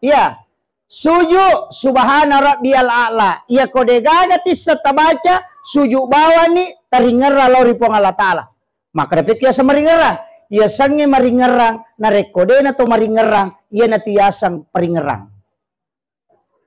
Iya. Suju subhana rabbiyal a'la. Ia kode gagati serta baca suju bawah ni taringera lori pong Allah Ta'ala. Maka dapat ia semaringerang. Ia sange maringerang na rekode na to maringerang. Ia na tiasang peringerang.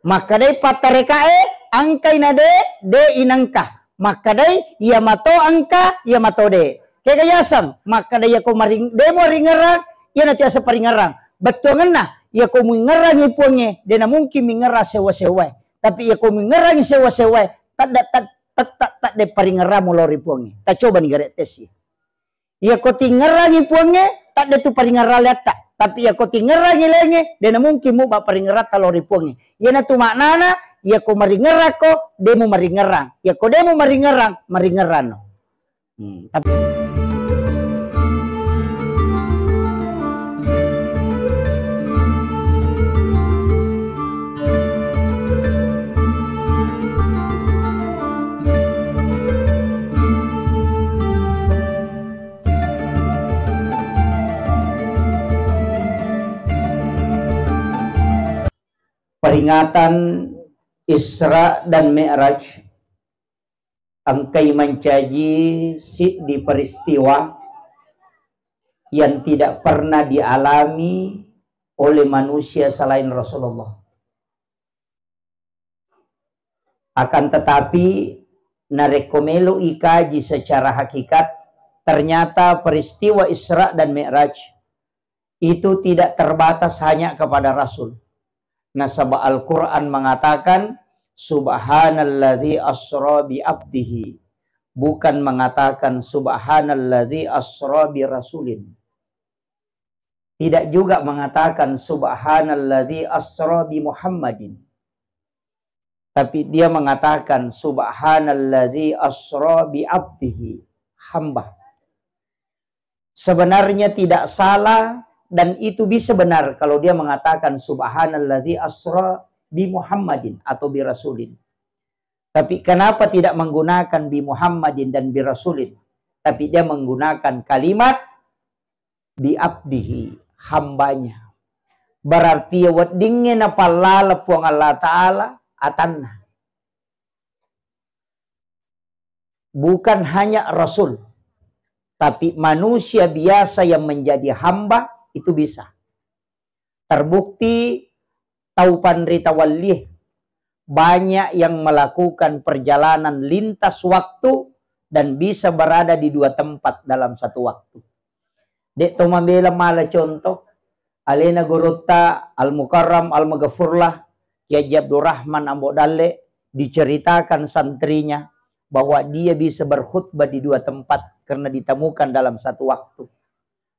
Maka day patarekae angkay na de inangka. Maka day ia mato angka ia mato de. Kaya kayasang maka day ako demo ringerang ia na tiasa peringerang. Betul na ia ko mengerang ipunge de na mungkin mengera sewa-sewa. Tapi ia ko mengerang sewa-sewa tak de peringerang lori punge. Tak coba ni garet tesi. Ia ko tingerang ipunge tak de tu peringerang letak. Tapi ia ko tingerang ilenge de na mungkin mo ba peringerang lori punge. Ia na tu maknana ia ko maringerang ko demo maringerang. Ia ko demo maringerang maringerang. Tapi peringatan Isra dan Mi'raj angkai mencaji di peristiwa yang tidak pernah dialami oleh manusia selain Rasulullah. Akan tetapi narekomelo ikaji secara hakikat, ternyata peristiwa Isra dan Mi'raj itu tidak terbatas hanya kepada Rasul. Nasabah Al-Quran mengatakan Subhanalladzi asra bi abdihi, bukan mengatakan Subhanalladzi asra bi rasulin. Tidak juga mengatakan Subhanalladzi asra bi Muhammadin. Tapi dia mengatakan Subhanalladzi asra bi abdihi, hamba. Sebenarnya tidak salah dan itu bisa benar kalau dia mengatakan Subhanalladzi asra bi Muhammadin atau bi rasulin. Tapi kenapa tidak menggunakan bi Muhammadin dan bi rasulin? Tapi dia menggunakan kalimat bi abdihi, hambanya. Berarti weddingnya na palala puang Allah Ta'ala atanna. Bukan hanya Rasul, tapi manusia biasa yang menjadi hamba itu bisa. Terbukti Taupan Ritawallih banyak yang melakukan perjalanan lintas waktu dan bisa berada di dua tempat dalam satu waktu. Dek to mambela mala contoh alena Gurutta Al-Mukarram Al-Maghfurlah Kiai Abdul Rahman Ambo Dalle diceritakan santrinya bahwa dia bisa berkhutbah di dua tempat karena ditemukan dalam satu waktu.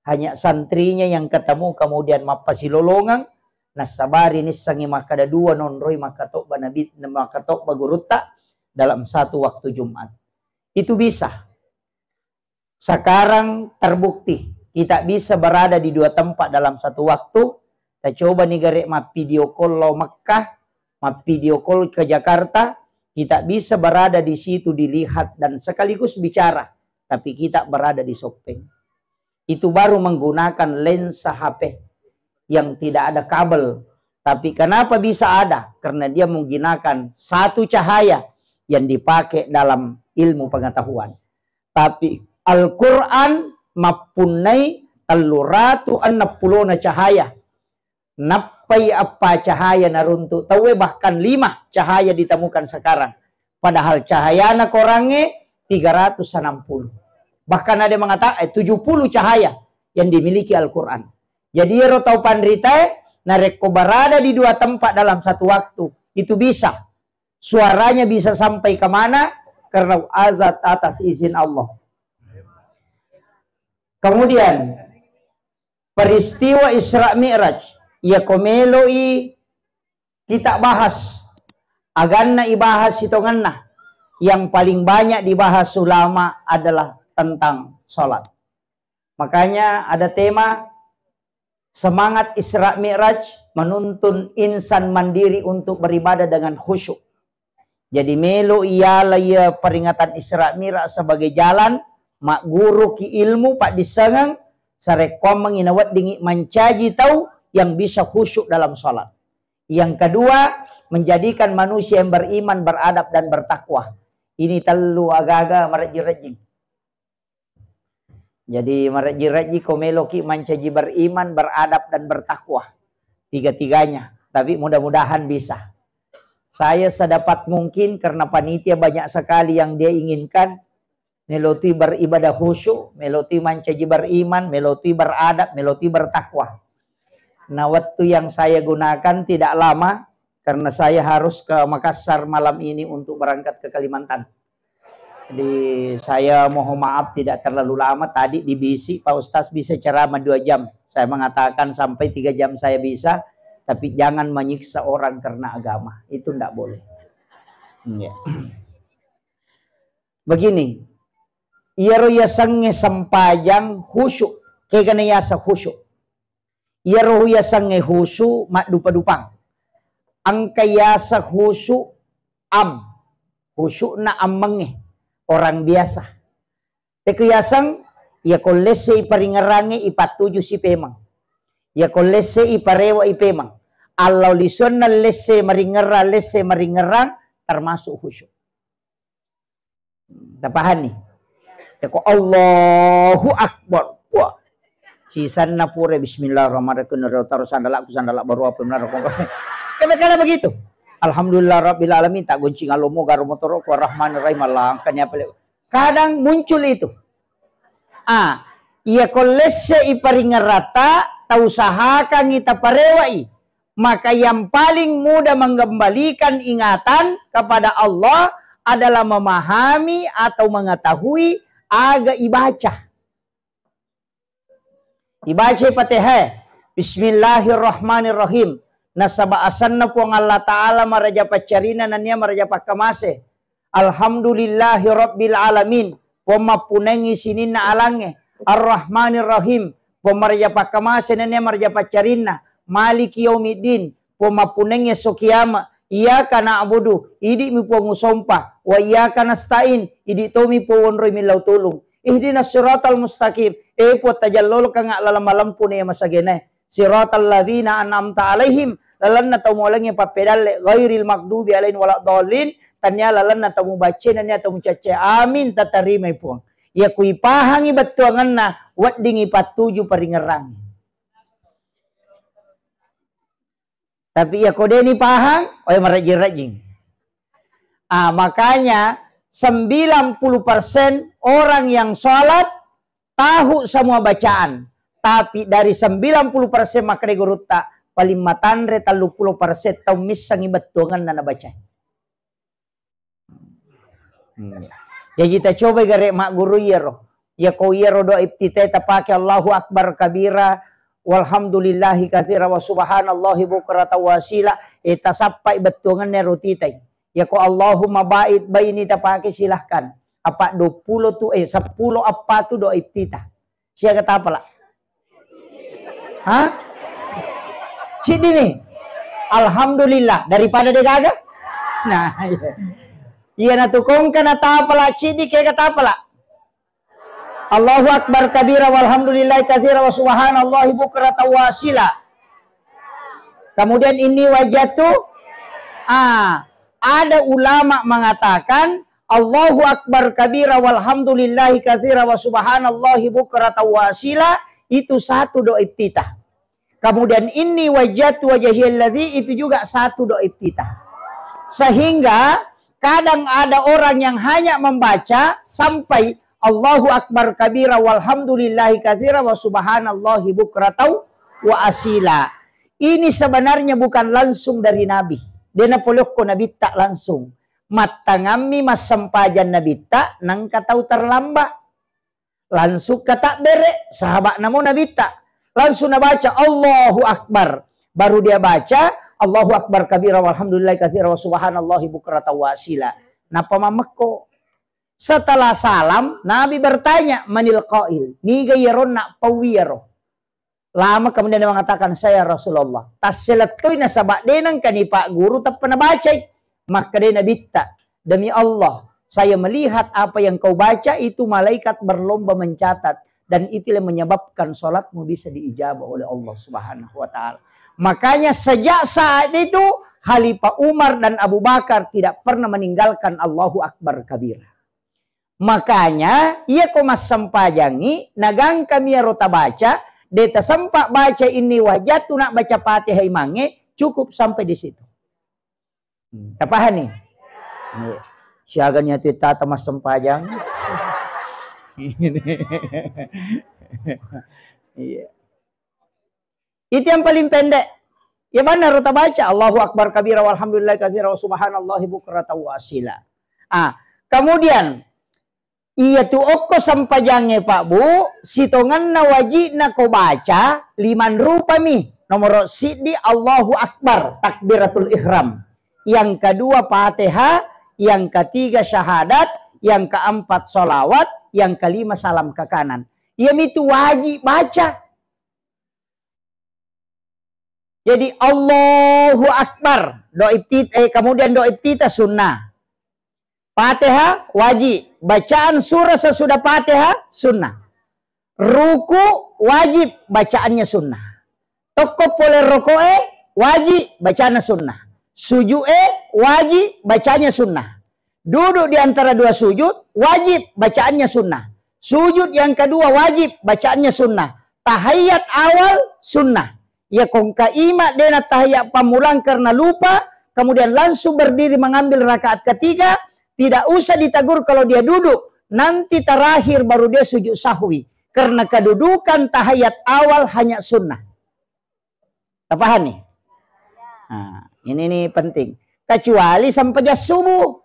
Hanya santrinya yang ketemu kemudian mapasilolongan nasabari ni sangi makada dua nonroi makatok banabit makatok bagurutta dalam satu waktu Jumat. Itu bisa. Sekarang terbukti kita bisa berada di dua tempat dalam satu waktu. Kita coba nih garek map video call lo Mekah, map video call ke Jakarta, kita bisa berada di situ dilihat dan sekaligus bicara, tapi kita berada di Sopeng. Itu baru menggunakan lensa HP yang tidak ada kabel. Tapi kenapa bisa ada? Karena dia menggunakan satu cahaya yang dipakai dalam ilmu pengetahuan. Tapi Al-Quran mapunai teluratu annapulona cahaya. Napai apa cahaya naruntu. Tahu bahkan 5 cahaya ditemukan sekarang. Padahal cahaya na korangnya 360. Bahkan ada yang mengatakan 70 cahaya yang dimiliki Al-Quran. Jadi rotau pandrita nareko berada di dua tempat dalam satu waktu. Itu bisa. Suaranya bisa sampai kemana? Karena azat atas izin Allah. Kemudian peristiwa Isra Mi'raj. Ya komeloi kita bahas. Aganna ibahas hitunganna. Yang paling banyak dibahas ulama adalah tentang sholat. Makanya ada tema semangat Isra Mi'raj menuntun insan mandiri untuk beribadah dengan khusyuk. Jadi melo ialah ya peringatan Isra Mi'raj sebagai jalan mak guru ki ilmu pak disengang sarekom menginawat dingi mencaji tahu yang bisa khusyuk dalam sholat. Yang kedua, menjadikan manusia yang beriman, beradab, dan bertakwa. Ini telu agak-agak marajir-rajing. Jadi marajir-rajing komeloki mancaji beriman, beradab, dan bertakwa. Tiga-tiganya. Tapi mudah-mudahan bisa. Saya sedapat mungkin karena panitia banyak sekali yang dia inginkan. Meloti beribadah khusyuk, meloti mancaji beriman, meloti beradab, meloti bertakwa. Nah, waktu yang saya gunakan tidak lama karena saya harus ke Makassar malam ini untuk berangkat ke Kalimantan. Jadi saya mohon maaf tidak terlalu lama. Tadi di BC Pak Ustaz bisa ceramah 2 jam. Saya mengatakan sampai 3 jam saya bisa. Tapi jangan menyiksa orang karena agama. Itu tidak boleh. Ya. Begini. Iaro ya sange sampajang khusyuk. Kegana yasa khusyuk. Iaro ya sange khusyuk mak dupa-dupang. Angka yasa khusyuk am. Khusyuk na amenge. Orang biasa. Tekuyasang ya kolese iparingarange ipatuju si pemang. Ya kolese iparewa ipemang. Allah lison na lese maringerang termasuk khusyuk. Tapahan nih. Teko Allahu Akbar. Wah. Sisan na pure bismillahirrahmanirrahim. Taruh sandalak baru apa benar. Karena begitu. Alhamdulillah Rabbil Alamin. Tak goncing alomo garomo torok warahmanirrahim. Kadang muncul itu. Ia kolese iparingerata. Tausahakan kita parewai. Maka yang paling mudah mengembalikan ingatan kepada Allah adalah memahami atau mengetahui agak ibaca. Ibaca Fatihah. Bismillahirrahmanirrahim. Nasaba asanna puang Allah Ta'ala maraja pacarina nanya maraja pakamase. Alhamdulillahi Rabbil Alamin. Pemapunengi sinina alange. Ar-Rahmanirrahim. Pemaraja pakamase nanya maraja pacarina. Maliki yaumiddin. Pemapunengi sokiyama. Iyaka na'budu. Idi mi puang usompa. Wa iyaka nasta'in. Idi tomi puang roy milaw tulong. Ihdinas siratal mustaqim. Po tajallol ka nga lalalam po na masagene. Siratal ladzina an'amta alaihim. Lalan na tamu lang yung papedal. Ghairil makdubi alain wala dolin. Tanya lalan na tamu bace na niya tamu cace. Amin tatarimay puang. Ya kui pahangi batuangan na. Wat dingi patuju paringerang. Tapi ya kode ini paham, merajing-rajing. Makanya 90% orang yang sholat tahu semua bacaan. Tapi dari 90% makre guruta paling matandre 30% tahu misang ibetungan na baca. Ya kita coba gare mak guru yero. Ya kau yero do ibtite tapake Allahu Akbar kabira. Walhamdulillahi katsira wa subhanallahi bukrata wasila. Eta sampai betungan nerutitay. Ya ko Allahumma bait baini tapake silahkan. Apa 20 tu 10 apa tu do ibtita. Siya kata apa lah? Hah? Sidi nih. Alhamdulillah daripada dia gagal. Nah, iya na tukong kana ta pala sidi kaya kata apa lah? Allahu Akbar kabira walhamdulillahi katsira wa subhanallahi bukrata wasila. Kemudian ini wajatu. Ada ulama mengatakan Allahu Akbar kabira walhamdulillahi katsira wa subhanallahi bukrata wasila itu satu doa iftitah. Kemudian ini wajatu wajhiyalladzi itu juga satu doa iftitah. Sehingga kadang ada orang yang hanya membaca sampai Allahu Akbar kabira walhamdulillahi katsira wa subhanallahi bukratan wa asila. Ini sebenarnya bukan langsung dari Nabi. Dia napolok ko Nabi tak langsung. Matangami mas sempajan Nabi tak nang katau terlambat. Langsung kata bere sahabat namo Nabi tak. Langsung nabaca Allahu Akbar. Baru dia baca Allahu Akbar kabira walhamdulillahi katsira wa subhanallahi bukratan wa asila. Napa mamekko? Setelah salam, Nabi bertanya, manil qail, niga yaron nak pawiyaro. Lama kemudian dia mengatakan, saya Rasulullah. Tas seletoy na sabak denang kani Pak Guru tak pernah baca. Maka dia nabita, demi Allah, saya melihat apa yang kau baca itu malaikat berlomba mencatat. Dan itulah menyebabkan sholatmu bisa diijabah oleh Allah Subhanahu wa ta'ala. Makanya sejak saat itu Khalifah Umar dan Abu Bakar tidak pernah meninggalkan Allahu Akbar kabira. Makanya ia komas sampajangi nagang kami rota baca, deta sempat baca ini wajah tu nak baca Fatihah imange, cukup sampai di situ. Apa nih? Siagannya tu tata mas sampajang. Itu yang paling pendek. Ya benar rota baca Allahu Akbar kabira walhamdulillah katsira wa subhanallahi bukratan wa asila. Kemudian iya tu oko sampajange Pak Bu, sitongan na wajib na ko baca liman rupa mi. Nomor sidi Allahu Akbar, takbiratul ihram. Yang kedua Fatihah, yang ketiga syahadat, yang keempat solawat, yang kelima salam ke kanan. Ia itu wajib baca. Jadi Allahu Akbar, kemudian doa iftitah sunnah. Fatihah wajib, bacaan surah sesudah Fatihah sunnah. Ruku wajib, bacaannya sunnah. Toko poler rokoe wajib, bacaannya sunnah. Sujudnya wajib, bacanya sunnah. Duduk di antara dua sujud wajib, bacaannya sunnah. Sujud yang kedua wajib, bacaannya sunnah. Tahiyat awal sunnah. Ya kongka ima dena tahiyat pamulang karena lupa, kemudian langsung berdiri mengambil rakaat ketiga, tidak usah ditegur kalau dia duduk. Nanti terakhir baru dia sujud sahwi. Karena kedudukan tahiyat awal hanya sunnah. Paham nih? Nah, ini penting. Kecuali sampai jas subuh.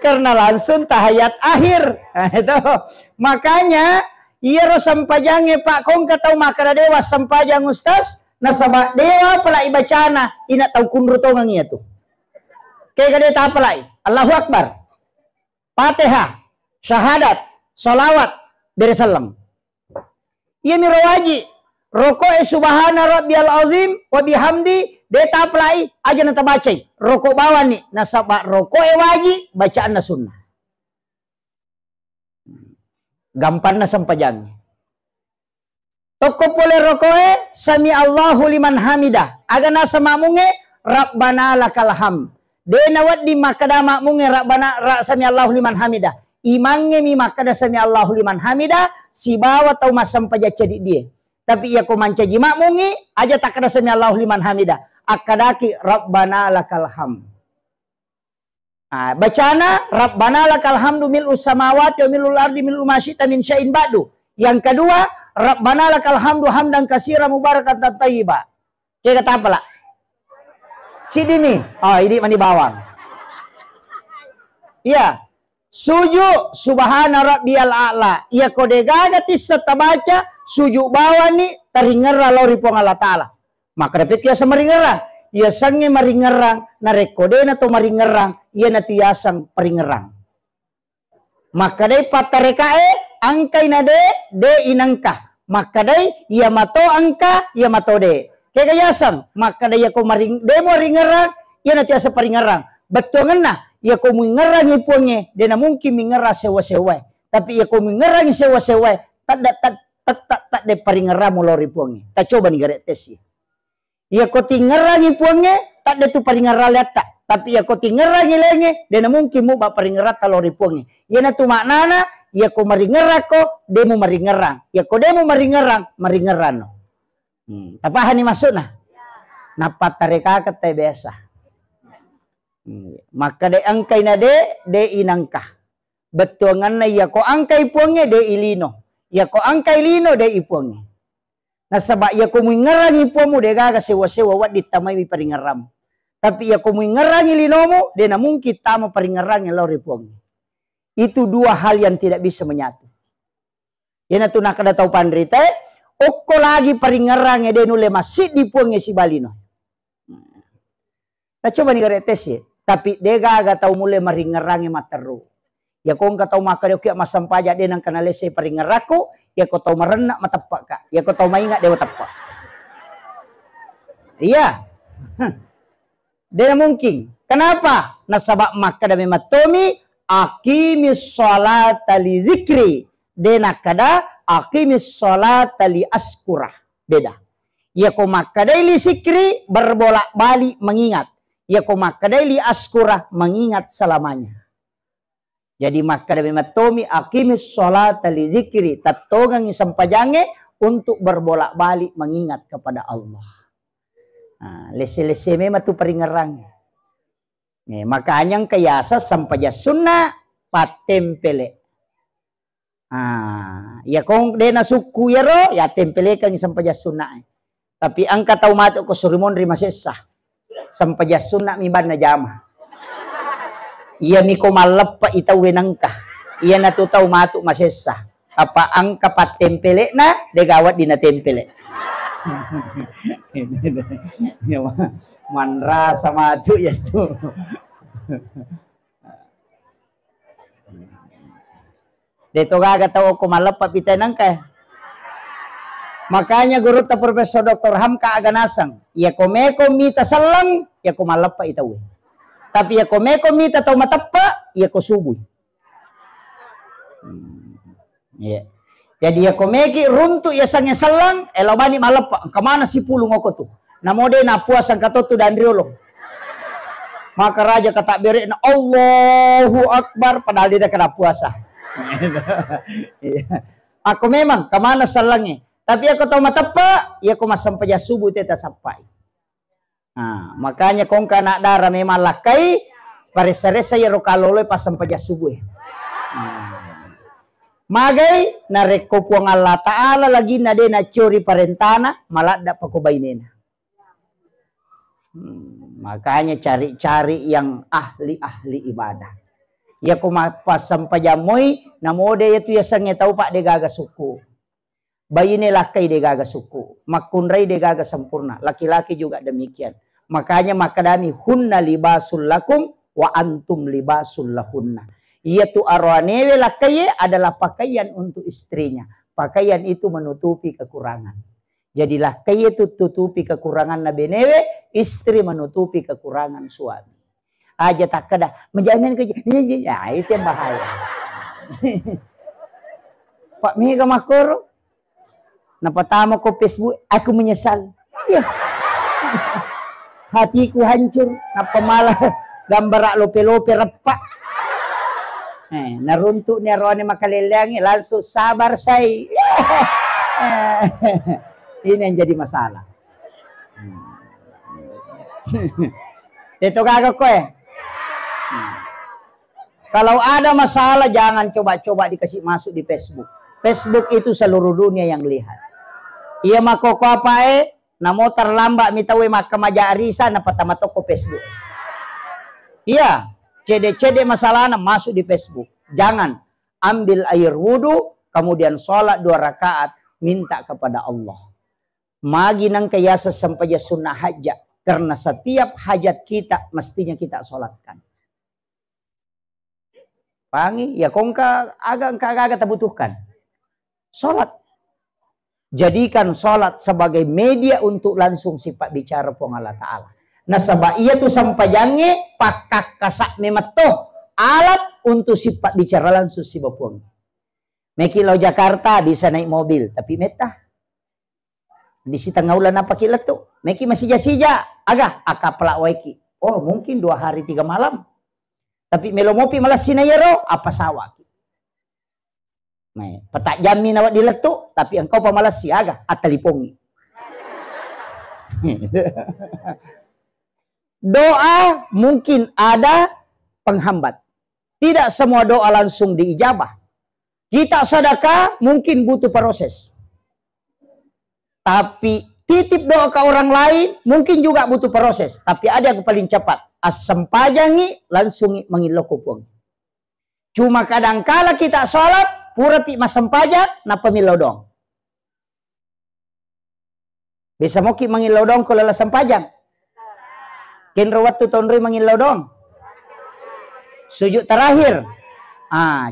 Karena langsung tahiyat akhir. Nah, itu. Makanya iya ro sampajange Pak kong katau makara dewa sampajang ustaz nasabak dewa pala ibacana ina tau kunru tongang iya tu. Kaya gade ta pala Allahu Akbar. Fatihah, syahadat, salawat, berisalam. Iya miro wajib. Roko subhana rabbiyal azim wa bihamdi deta pala aja nata bacai. Roko bawah nih nasabak roko wajib bacaan na sunnah. Gampang na sampajang. Toko pole rokoe sami Allahu liman hamidah. Aga nasa mamunge Rabbana lakal ham. De nawat di makada mamunge Rabbana sami Allahu liman hamidah. Imange mi makada sami Allahu liman hamidah si bawa tau mas sampaja jadi dia. Tapi ia ko mancaji mamunge aja tak kada sami Allahu liman hamidah. Akadaki Rabbana lakal ham. Nah, bacana Rabbana lakal hamdu mil'us samawati wa mil'ul ardi mil'u ma syi'ta min syai'in ba'du. Yang kedua, Rabbana lakal hamdu hamdan katsiran mubarakatan thayyiban. Kayak kata apa lah? Cidini. Oh, ini mandi bawang. Iya. Sujud subhana rabbiyal a'la. Ia kode gagati serta baca sujud bawah ni teringera lori pong Allah Ta'ala. Maka dapat ia semaringera. Ia sange maringerang na rekode na to maringerang ia na tiyasang paringerang. Maka day patarekae angkay na de inangka. Maka day ia mato angka ia mato de. Kaya kayasam maka day ako de mo ringerang ia na tiyasa paringerang. Betongan na ia ko mengerang ipunge de na mungkin mengera sewa-sewa. Tapi ia ko mengerang sewa-sewa tak de paringerang mo lori punge. Ta coba ni garet tes. Ia ko tingerangi puangnya tak ada tu paringara letak. Tapi ia ko tingerangi lenge dan mungkin mu ba paringara talori puangnya. Ia na tu maknana ia ko maringera ko demo maringerang. Ia ko demo maringerang maringerano. Apa hani maksudna? Napa tareka kata biasa. Maka de angkai na de inangkah. Betuangan na ia ko angkai puangnya de ilino. Ia ko angkai lino de ipuangnya. Nasabak ia ko mengerangi pomu de gaga sewa-sewa wat ditamai mi paringeram. Tapi ia ko mengerangi linomu de na mungkin tama paringerangi lori pomu. Itu dua hal yang tidak bisa menyatu. Yana tu nak kada tau pandrite, okko lagi paringerangi de nule masjid di pomu si balino. Ta coba ni garetes ya. Tapi de gaga tau mule maringerangi materu. Ya kong ka tau maka de kia masampaja de nang kanalese paringeraku. Ya kau tahu merenak matepak kak. Ya kau tahu maingat dia tepak. Iya. Dia mungkin. Kenapa? Nasabak maka dami matomi aqimis sholata li zikri. Dia nakada aqimis sholata li askurah. Beda. Ya komakadai li sikri, berbolak-balik mengingat. Ya komakadai li askurah, mengingat selamanya. Jadi makadai matomi akimis sholat li zikri, tatogang sampajange untuk berbolak-balik mengingat kepada Allah. Nah, lese-lese memang tu peringerang. Makanya kayasa sampaja sunnah patempele. Ya kong dena suku ya ro, ya tempelekan sampaja sunnah. Tapi angka tau mato ko surimon rima sesah. Sampaja sunnah mi ban na jama. Iya mi ko malappa itaw wenangka. Iya na tu tau mato masesah. Apa angka patempele na degawat dina tempele. Manra sama tu ya tu. Dito gaga tau ko malappa pitanangka. Makanya guru ta Profesor Dr. Hamka aganasang, ya komeko mita salang, ya komalapa itaw. Tapi ya komeko mita tau matappa, ya ko subuy. Yeah. Jadi ya komeki runtu ya sangnya salang, elabani malapa. Kamana si pulung ako tu? Namode na puasang katoto dan riolo. Maka raja kata beri na Allahu Akbar, padahal dia kena puasa. Aku memang kamana salangnya. Tapi aku tahu matapa, ya aku sampai subuh teta sampai. Nah, makanya kong kana darah memang lakai, parisa-risa ya rokalolo pas sampai subuh. Magai nareko puang Allah Ta'ala lagi nade na curi parentana, malah dapat kubainena. Makanya cari-cari yang ahli-ahli ibadah. Ya aku pas sampai jamoy, namode itu ya sangnya tahu pak de gaga suku. Bayi ini lakai de gaga suku, makunrai de gaga sempurna, laki-laki juga demikian. Makanya makadami hunna libasul lakum wa antum libasul lahunna. Yaitu arwanewe lakai adalah pakaian untuk istrinya. Pakaian itu menutupi kekurangan. Jadi lakai itu tutupi kekurangan nabenewe, istri menutupi kekurangan suami. Aja tak kada menjamin kerja, ya itu yang bahaya. Pak Mega Makoro. Nah pertama ko Facebook, aku menyesal. Ya. Hatiku hancur. Nah pemalah gambar lope-lope repak. Naruntuk ni arwani makalilangi, langsung sabar say. Ini yang jadi masalah. Itu kagak ko Kalau ada masalah jangan coba-coba dikasih masuk di Facebook. Facebook itu seluruh dunia yang lihat. Iya makoko apa namo terlambat mitawe maka maja arisa na patama toko Facebook. Iya, cede-cede masalah masuk di Facebook. Jangan ambil air wudu, kemudian sholat 2 rakaat, minta kepada Allah. Magi nang kayasa sampai sunnah hajat, karena setiap hajat kita mestinya kita sholatkan. Pangi, ya kongka agak terbutuhkan. Sholat. Jadikan sholat sebagai media untuk langsung sifat bicara pun Allah Ta'ala. Nah sebab ia tu sampajange pakak kasak memato alat untuk sifat bicara langsung si bapuang. Meki lau Jakarta bisa naik mobil tapi meta. Di si tengah ulan apa kila tu? Meki masih jasija agak akapelak waiki. Oh mungkin 2 hari 3 malam. Tapi melomopi malah sinayero apa sawak. Nah, petak jamin awak diletuk, tapi engkau pemalas siaga atalipongi. Doa mungkin ada penghambat. Tidak semua doa langsung diijabah. Kita sedekah mungkin butuh proses. Tapi titip doa ke orang lain mungkin juga butuh proses. Tapi ada yang paling cepat. Asam pajangi langsung mengilokupung. Cuma kadang-kala kita sholat, pura pi masam pajak na pamilaw dong. Bisa mo ki mangilaw dong ko lalasam pajak. Kinrawat tu tonri mangilaw dong. Sujud terakhir.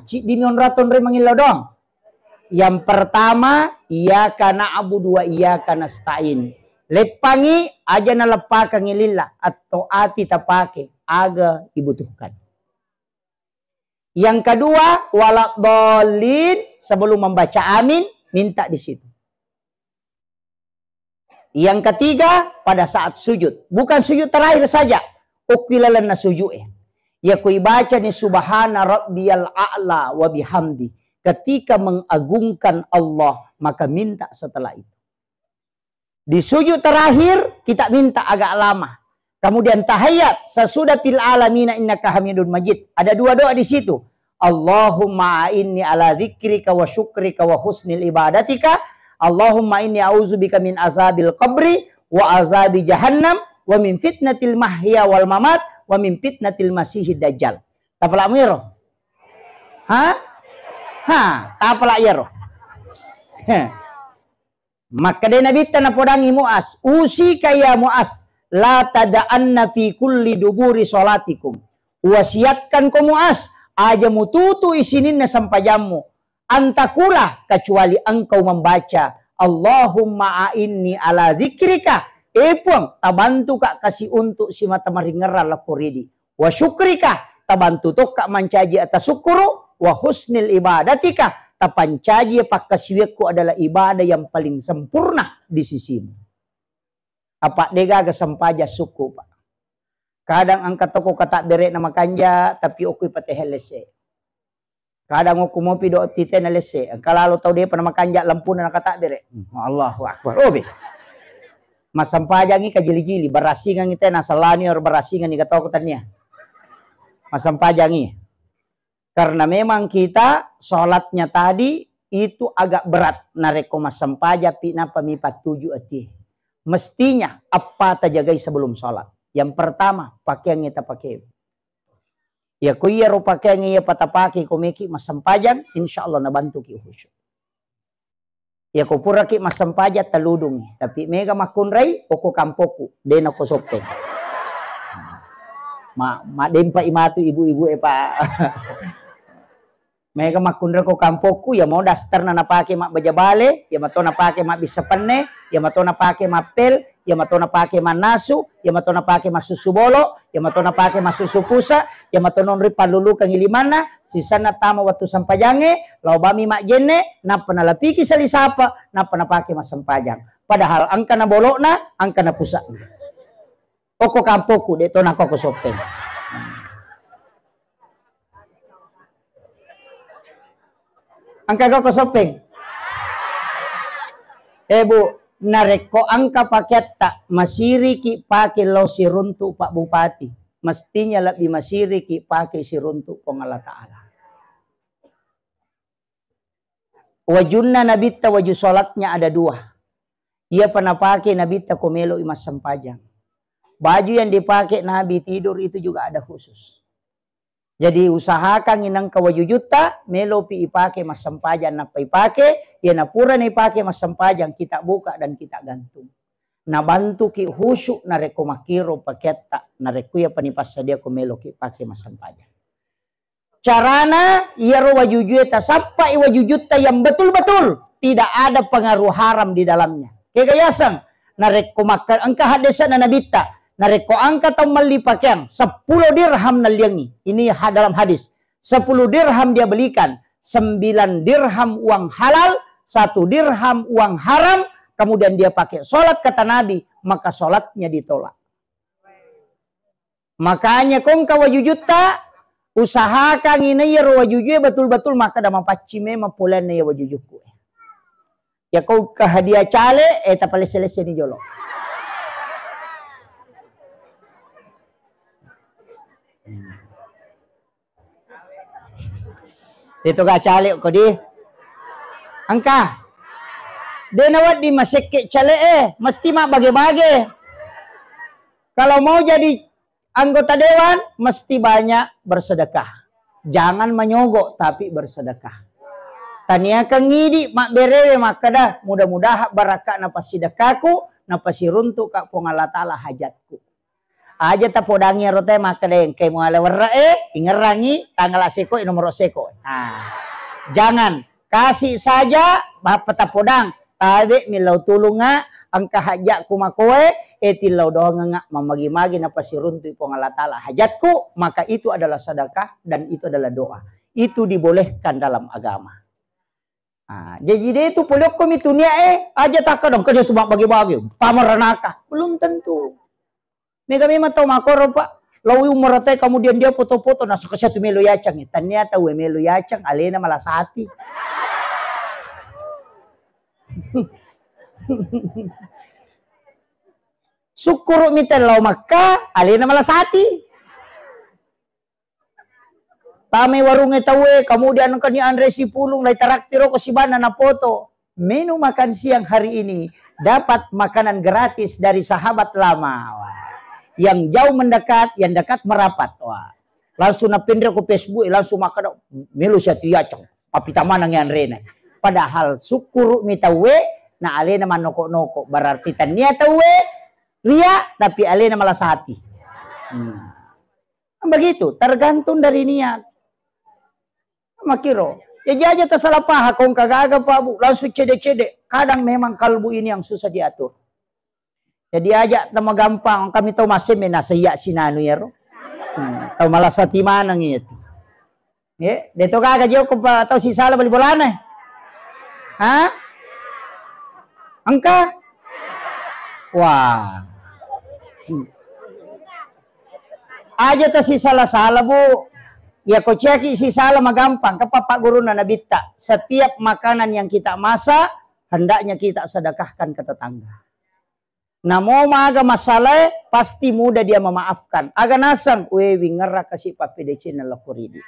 Cik dimion raton ri mangilaw dong. Yang pertama, iyyaka na'budu wa iyyaka nasta'in. Lepangi aja na lepaka ngilila atau ati tapake aga dibutuhkan. Yang kedua, walak dolin sebelum membaca amin minta di situ. Yang ketiga, pada saat sujud. Bukan sujud terakhir saja. Ukilalan na sujud. Ya kui baca ni subhana rabbiyal a'la wa bihamdi. Ketika mengagungkan Allah, maka minta setelah itu. Di sujud terakhir, kita minta agak lama. Kemudian tahiyat, sesudah fil alamina innaka hamidun majid. Ada dua doa di situ. Allahumma inni ala dzikrika wa syukrika wa husnil ibadatika. Allahumma inni a'udzubika min azabil qabri wa azabi jahannam wa min fitnatil mahya wal mamat wa min fitnatil masihid dajjal. Tapala miro? Tapala yero. Maka dia Nabi tanah podangi Mu'az. Usika ya Mu'az. La tada'anna fi kulli duburi sholatikum. Wasiatkan ko Mu'az. Aja mututu isinin na sampajamu. Antakula kecuali engkau membaca. Allahumma a'inni ala zikrika. Epung tabantu kak kasih untuk si mata maringera laporidi. Wa syukrika. Tabantu tok kak mancaji atas syukuru. Wa husnil ibadatika. Tapancaji pakasiwekku adalah ibadah yang paling sempurna di sisimu. Apa dega kesempaja suku pak. Kadang angkat toko kata bere nama kanja tapi okui pate helese. Kadang aku mau pido titen helese. Kalau tahu dia pernah kanja lampu na kata bere. Allahu akbar. Obe. Mas sampaja ngi kajili-jili barasingan ngite nasalani or barasingan ni kata kotanya. Mas sampaja ngi. Karena memang kita sholatnya tadi itu agak berat. Nareko mas sampaja pina pamipat 7 ati. Mestinya apa terjagai sebelum sholat. Yang pertama pakaian kita pakai. Ya kuya ro pakaian iya patapaki komeki mas sampajan insya Allah nabantu ki khusyuk. Ya ko pura ki mas sampaja taludung tapi mega makunrai oko kampoku dena ko sopeng. Ma dempa imatu ibu-ibu pa. Mega makundra ko kampoku ya mau dastar na napake mak bajabale, ya mato napake mak bisa penne, ya mato napake mak pel, ya mato napake mak nasu, ya mato napake mak susu bolo, ya mato napake mak susu pusa, ya mato nonri palulu kang ilimana, sisana tama waktu sampajange, lau bami mak jene, napa nalapiki salisapa, napa napake mak sampajang. Padahal angka na bolokna, angka na pusa. Oko kampoku deto na koko sopeng. Angka koko sopeng. Bu, nareko angka paket tak masiri ki pakai lo siruntu Pak Bupati. Mestinya lebih masiri ki pakai siruntu pong Allah Ta'ala. Wajunna nabita waju sholatnya ada 2. Ia pernah pakai nabita komelo imas sampajang. Baju yang dipakai Nabi tidur itu juga ada khusus. Jadi usahakan inang kawaju juta melo pi ipake mas sampajan na ipake ya na pura na ipake mas sampajan kita buka dan kita gantung. Na bantu ki husyuk na reko makiro paketa na reko ya panipas sadia ko melo ki ipake mas sampajan. Carana iya ro waju juta sapa i waju juta yang betul-betul tidak ada pengaruh haram di dalamnya. Kegayasang na reko makan angka hadesa na nabita. Nareko angka tau mali pakaian 10 dirham naliangi. Ini dalam hadis. 10 dirham dia belikan. 9 dirham uang halal. 1 dirham uang haram. Kemudian dia pakai sholat kata Nabi. Maka sholatnya ditolak. Makanya kong kawaju juta. Usahakan ini ya wajujue betul-betul. Maka dama pacime mapulan ya wajujuku. Ya kau kehadiah cale. Tapale selesai ni jolo. Itu gak calik ko di angka denawat di maseke cale mesti mak bage-bage. Kalau mau jadi anggota dewan mesti banyak bersedekah, jangan menyogok tapi bersedekah. Tania kangidi mak berewe mak kada mudah-mudahan barakah napa sedekahku napa siruntuk kak pong Allah Ta'ala hajatku. Aja ta podangi rote makadeng kay mo alawarra ingerangi tanggal seko nomor seko. Jangan kasih saja bapak ta podang tabe milau tulunga angka hajat kumakoe tilau doang nga mamagi-magi napa siruntu pong Allah Ta'ala hajatku maka itu adalah sedekah dan itu adalah doa. Itu dibolehkan dalam agama. Jadi dia itu poliok kami tunia aja tak dong kerja tuh bagi-bagi. Pamaranaka. Belum tentu. Mega memang tahu makor Pak. Lalu umur kemudian dia foto-foto nasa ke satu melu yacang. Ternyata melu yacang alena malah sati. Syukur mitel lau Makkah alena malah sati. Tame warungnya tawe kemudian kani Andre si pulung lai taraktiro ko si bana na foto. Menu makan siang hari ini dapat makanan gratis dari sahabat lama. Wah. Yang jauh mendekat, yang dekat merapat. Wah. Langsung napindra ko Facebook, langsung makan melu siya tiyacang. Papitamanang yan rena. Padahal syukur mitawe na alena manoko-noko. Berarti tanya tawe ria tapi alena malah sati. Begitu, tergantung dari niat. Makiro. Jadi aja tersalah paha kong kagaga Pak Bu. Langsung cede-cede. Kadang memang kalbu ini yang susah diatur. Jadi aja tema gampang. Kami tahu masih menasaya sinanu ya ro. Tahu malah sati manang itu. Ya, deto kagak jauh ko pa tahu si salah bali bolana. Hah? Angka? Wah. Aja ta si salah-salah Bu. Ya kau ceki si salah magampang. Pak guru na nabita. Setiap makanan yang kita masak, hendaknya kita sedekahkan ke tetangga. Nah mau maga masalah, pasti mudah dia memaafkan. Aga nasang, wewi ngerak kasih Pak PDC na lakuridi.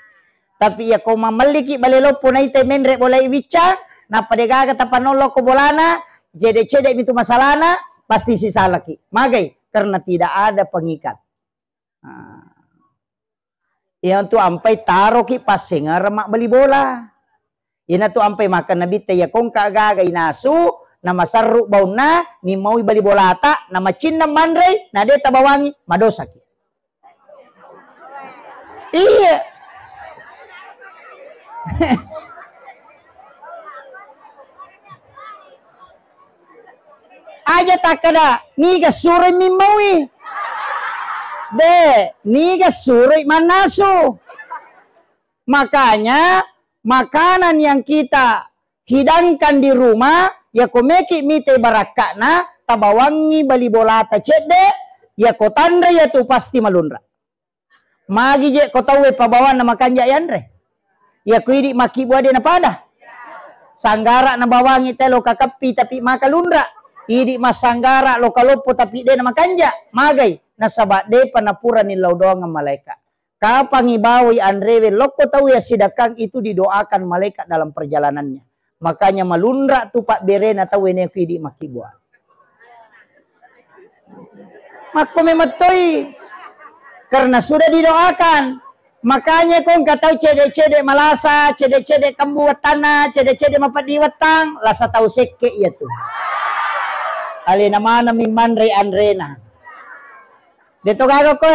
Tapi ya kau mamaliki balelo punai temen rek boleh bicara, na padegaga tapanolok ko bolana, jede-jede itu masalahna, pasti si salah ki. Magai, karena tidak ada pengikat. Yang tu ampai taro ki pasengar mak beli bola. Ina tu ampai makan nabi te ya kong kagaga inasu nama sarru bauna ni mau bali bola ta nama cinna mandrei na de tabawangi madosa ki. Iya. Aja takada ni ga sure mi maui. De, niga suri manasu. Makanya makanan yang kita hidangkan di rumah ya komeki mite barakana tabawangi bali bolata cede ya kotandre ya tu pasti malundra. Magi je kotawe pabawan na makanja yanre. Ya kuidi maki buade na pada. Sanggara na bawangi telo kakapi tapi makalundra. Idi masanggara lo kalopo tapi de na makanja. Magai nasaba de panapura ni laudoang malaikat. Kapang ibawi andrewe loko tahu ya sidakang itu didoakan malaikat dalam perjalanannya. Makanya malundra tu Pak Beren atau wene kidi makibua. Mako mematoi karena sudah didoakan. Makanya kong katau cede-cede malasa, cede-cede kambu tanah, cede-cede mapadi watang, lasa tahu seke ya tu. Ali nama naming mandre andrena. Dito gago ko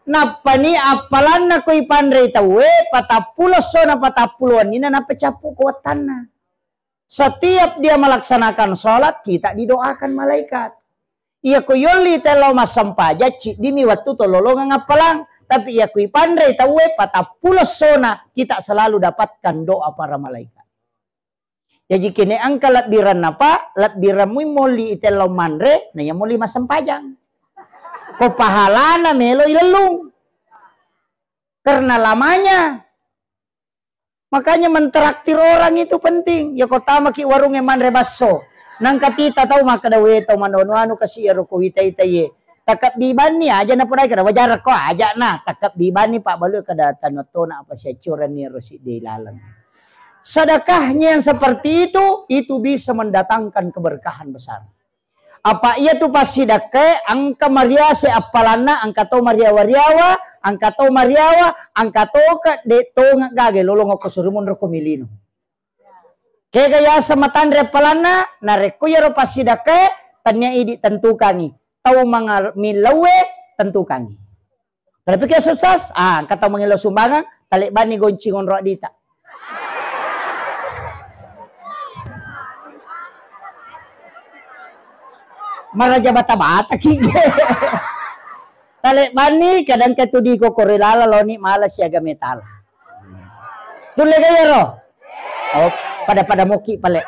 Napani apalan na ko'y pandre tawe, patapulos so na patapuluan, nina napacapu kuwatan na. Setiap dia melaksanakan sholat, kita didoakan malaikat. Iya ko yoli telo masampaja, dimi waktu tololongan apalang, tapi iya ko'y pandre tawe, patapulos so na, kita selalu dapatkan doa para malaikat. Jadi kini angka latbiran napa, latbiran muy moli itelo mandre, na yang moli masampajang. Ko pahala na melo ilalung. Karena lamanya. Makanya mentraktir orang itu penting. Ya kota maki warungnya mandre baso. Nang katita tahu maka dawe tahu manono kasi ero ko hitai-hitai. Takap bibani aja na punay kada wajar ko aja na. Takap bibani Pak balu kada tanoto na apa siya curan ni rosi de lalang. Sedekahnya yang seperti itu bisa mendatangkan keberkahan besar. Apa ia tu pasti dake angka Maria se apalana angka to Maria wariawa angka to Mariawa angka to ka de to ngagage lolong ko surumun ro komilino. Ke gaya sama tandre apalana na rekuya ro pasti dake tanya idi tentukangi. Tau mga milawe tentukangi. Kalau pikir sustas angka to mangilo sumbangan talik bani goncingon ro dita. Maraja bata-bata kige. Tale bani kadang ketudi ko korelala loni malas siaga metala. Tule gaya roh. Oh, pada moki pale.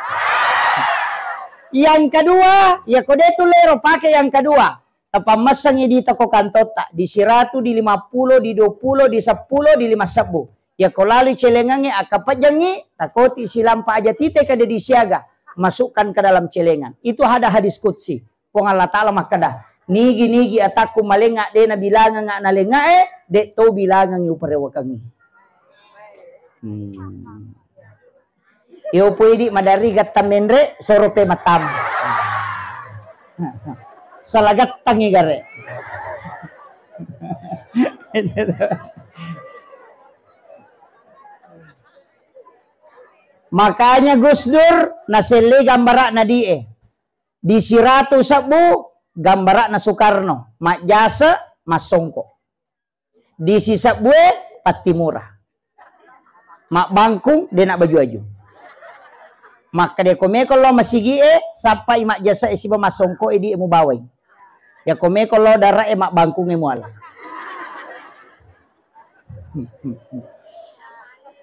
Yang kedua, ya kode tulero pakai yang kedua. Apa masangi di toko kantota di 100, di 50, di 20, di 10, di 5 ya kau lalu celengannya akapajangi takoti silampa aja tite kada disiaga masukkan ke dalam celengan. Itu ada hadis qudsi. Pong Allah Ta'ala makada nigi ataku malenga de na bilangan nga nalenga de to bilangan yu parewakangi. Iyo pwede madari gatamendre sorope matam. Salagat tangi gare. Makanya Gus Dur nasili gambara na die. Di 100 gambara na Soekarno, mak jasa masongko. Di sisa bue patimura. Mak bangkung de nak baju aju. Maka de kome kalau masigi sampai mak jasa isiba masongko di emu bawai. Ya kome kalau darah mak bangkung emu ala.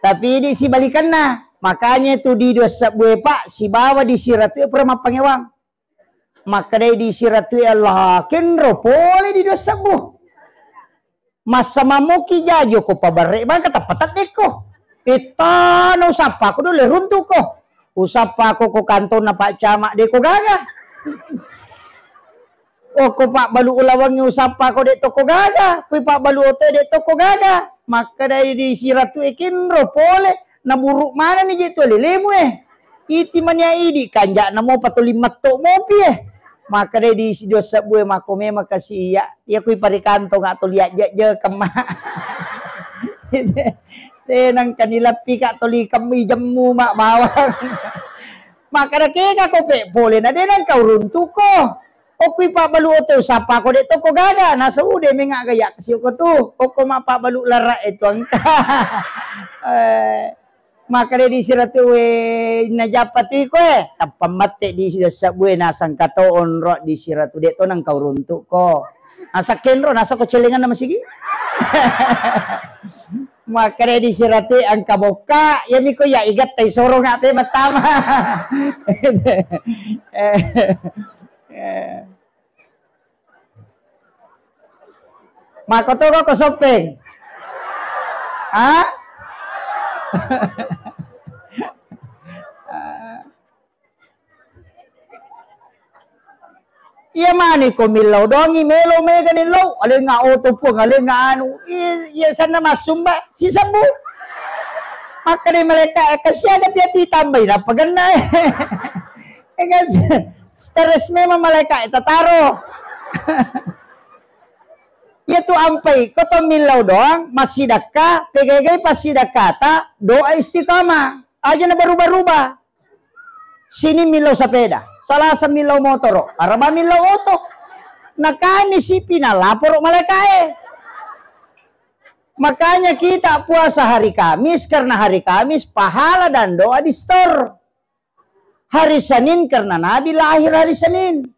Tapi ini si balikan nah. Makanya tu di dua sabwe pak si bawa di siratu pernah pangewang. Maka dia di siratu Allah kenro pole di dua sabwe. Masa mamuki jajo ko pabare bang kata patat deko. Ita no usapa ko dulu runtuh ko. Usapa ko kantor na pak camak deko gaga. O ko pak balu ulawang usapa ko deko ko gaga. Ko pak balu ote deko ko gaga. Maka dia di siratu kenro pole. Na buruk mana ni jito lelemu iti manya idi kanjak na mo patuli matto mo pi maka de di dosa bue makome makasi ya kui parikanto nga to liat je kema nang kanila pi ka toli kami jemu mak bawang maka ke ka kope boleh na de nang kau runtu ko o kui pa balu oto sapa ko de to ko gaga na saude menga gaya kasi ko tu o ko ma pa balu lara itu angka maka dia disiratu najapati ko tapamate di sisa bue nasang katoon ro di siratu de to nang kau runtuk ko asa kenro nasa ko celengan na masigi maka dia disiratu ang kaboka ya miko ya igat tay soro nga te matama makoto ko sopeng iya mani ko milaw dong imelo me ganin low alin nga auto po alin nga ano iya sana masumba si sabu maka ni maleka kasi ada piati tambay na pagana kasi stress me maleka itataro Yaitu ampay ko to milaw doang masidaka pegagay pasidakata doa istiqamah aja na baruba-ruba sini milaw sa peda salah sa milaw motoro araba milaw oto nakani si pinalapor malakae makanya kita puasa hari Kamis karena hari Kamis pahala dan doa di store hari Senin karena Nabi lahir hari Senin.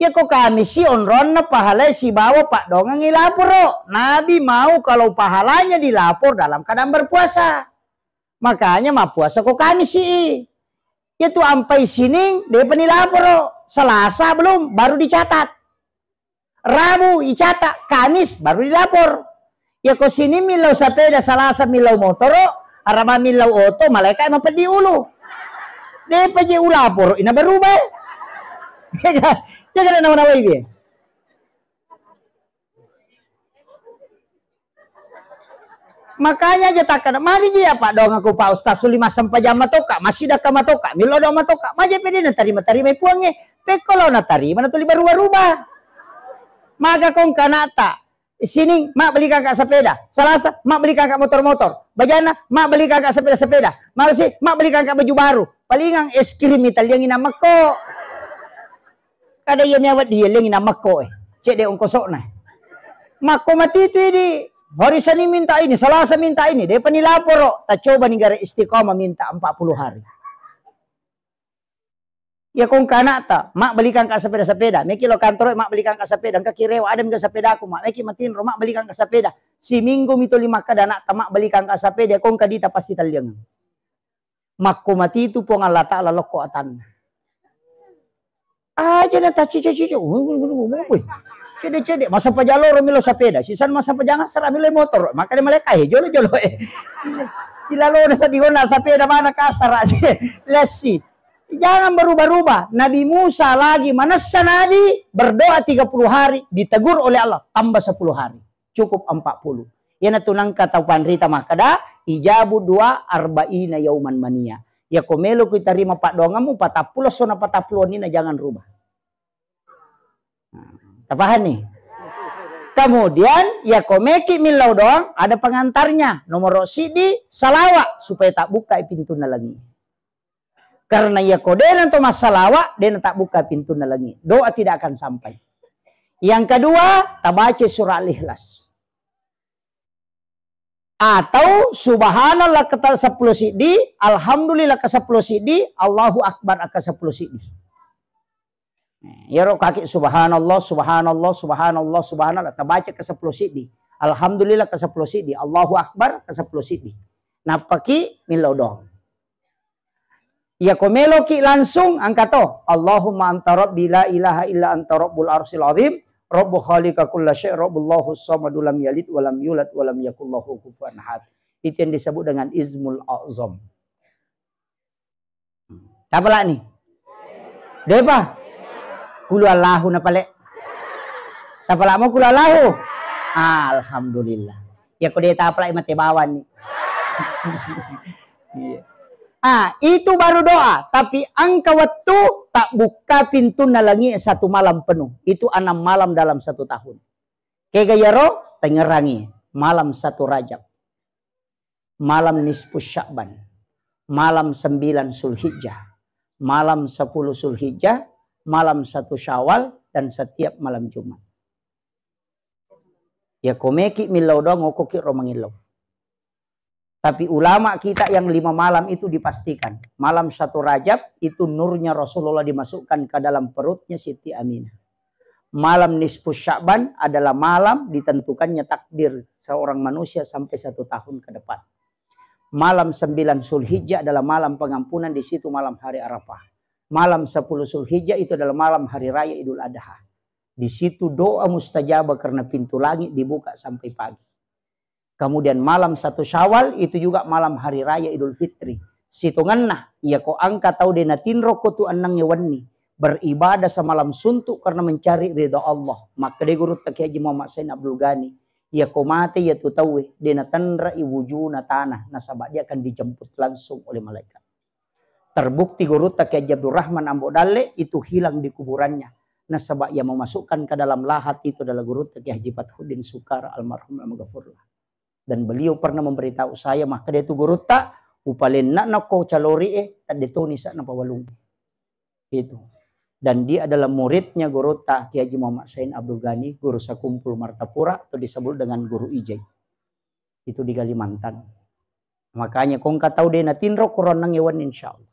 Ya kok kami si onron na pahala si bawa pak dongang ilapor. Nabi mau kalau pahalanya dilapor dalam keadaan berpuasa. Makanya mah puasa kok kami si. Itu ampai sining dia penilapor. Selasa belum baru dicatat. Rabu dicatat, Kamis baru dilapor. Ya kok sini milau sepeda, Selasa milau motor, Araba milau oto, malaikat emang pedi ulu. Dia pedi ulapor, ina berubah. Jangan nama-nama ini. Makanya aja takkan mari dia Pak dong aku Pak Ustaz Sulima sampai jam matoka masih dah kamatoka milo dong matoka maje pede na tarima puangnya pekolo na tarima na tuli berubah maka kong kanata sini mak beli kakak sepeda Selasa mak beli kakak motor-motor bajana mak beli kakak sepeda malsi mak beli kakak baju baru palingang es krim Italia yang nama ko kada iya nyawat dia lengi nama ko cek dia ongkosok na mako mati itu di hari Senin minta ini Selasa minta ini dia penilapor tak coba negara istiqomah minta 40 hari Ya kong kana ta, mak belikan ka sepeda-sepeda. Meki lo kantor mak belikan ka sepeda. Ka kirewa ada ka sepeda aku mak. Meki matin mak belikan ka sepeda. Si minggu mito 5 ka dana ta mak belikan ka sepeda. Kong kadita pasti talyang. Mak ko mati itu po nga lata laloko atan. Aja na ta cici-cici. Cede-cede masa pajalor milo sepeda. Sisan masa pajangan sara milo motor. Maka dia malekay jolo-jolo Sila lo na sa digon na sepeda mana kasar lesi. Jangan berubah-ubah. Nabi Musa lagi manasa Nabi berdoa 30 hari ditegur oleh Allah tambah 10 hari. Cukup 40. Yan tunang katapan rita makada ijabu 2 arba'ina yauman mania. Ya komelo kita terima pak dongamu 40 sona 40 ini jangan rubah. Tapahan nih. Kemudian ya komeki milau doang ada pengantarnya nomor sidi salawat supaya tak buka pintu lagi. Karena ya kodenan to masalawa dan tak buka pintu lagi. Doa tidak akan sampai. Yang kedua, tabaca surah Al-Ikhlas. Atau subhanallah ke 10 sidi, alhamdulillah ke 10 sidi, Allahu Akbar ke 10 sidi. Ya roh kaki subhanallah, subhanallah, subhanallah, subhanallah. Tabaca ke 10 sidi. Alhamdulillah ke 10 sidi. Allahu Akbar ke 10 sidi. Napaki milau dong. Ya komelo ki langsung angkato. Allahumma anta rabbi la ilaha illa anta rabbul arsil azim. Rabbu khaliqa kulla syai' rabbullahu samadu lam yalid walam yulad walam yakullahu kufuwan ahad. Itu yang disebut dengan Ismul A'zam. Apa lah nih? Depa? Kulu Allahu na pale. Tapala mo kulu Allahu. Alhamdulillah. Ya ko dia tapala imate bawan nih. Itu baru doa. Tapi angka waktu tak buka pintu nalangi 1 malam penuh. Itu 6 malam dalam 1 tahun. Kegayaro tengerangi. Malam 1 Rajab. Malam nisfus Sya'ban. Malam 9 Zulhijjah. Malam 10 Zulhijjah. Malam 1 Syawal. Dan setiap malam Jumat. Ya komeki milau doang ngokoki romangilau. Tapi ulama kita yang 5 malam itu dipastikan. Malam 1 Rajab itu nurnya Rasulullah dimasukkan ke dalam perutnya Siti Aminah. Malam nisfus Sya'ban adalah malam ditentukannya takdir seorang manusia sampai 1 tahun ke depan. Malam 9 Zulhijjah adalah malam pengampunan, di situ malam hari Arafah. Malam 10 Zulhijjah itu adalah malam hari raya Idul Adha. Di situ doa mustajabah karena pintu langit dibuka sampai pagi. Kemudian malam 1 Syawal itu juga malam hari raya Idul Fitri. Situngan nah, ia ko angka tau dena tinro ko tu anang yawani. Beribadah semalam suntuk karena mencari ridha Allah. Maka de guru tak Haji Muhammad Sain Abdul Ghani. Ia ko mati ia tu tahu dena tanra iwujuna tanah. Nasabak dia akan dijemput langsung oleh malaikat. Terbukti guru tak Haji Abdul Rahman Ambo Dalle itu hilang di kuburannya. Nasabak ia memasukkan ke dalam lahat itu adalah guru tak Haji Fathuddin Sukar almarhum al-Maghfurlah. Dan beliau pernah memberitahu saya, maka dia itu guru tak upalin nak kau calori tak detoni sa na pawalung. Itu. Dan dia adalah muridnya guru tak Haji Muhammad Sain Abdul Ghani, guru Sakumpul Martapura, atau disebut dengan guru Ijai. Itu di Kalimantan. Makanya kong katau dia na tinro kuron nang iwan insyaallah.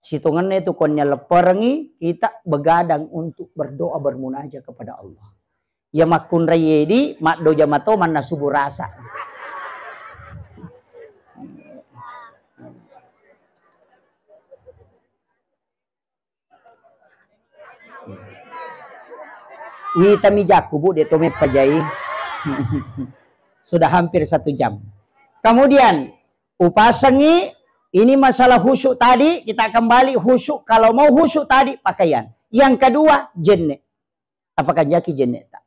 Situngannya itu konya leperengi kita begadang untuk berdoa bermunajat kepada Allah. Ya makun rayedi mak do jamato man nasubu rasa. Wita mijaku bu dia tomet pajai. Sudah hampir 1 jam. Kemudian upasangi ini masalah khusyuk tadi, kita kembali khusyuk. Kalau mau khusyuk tadi pakaian. Yang kedua jenek. Apakah jaki jenek tak?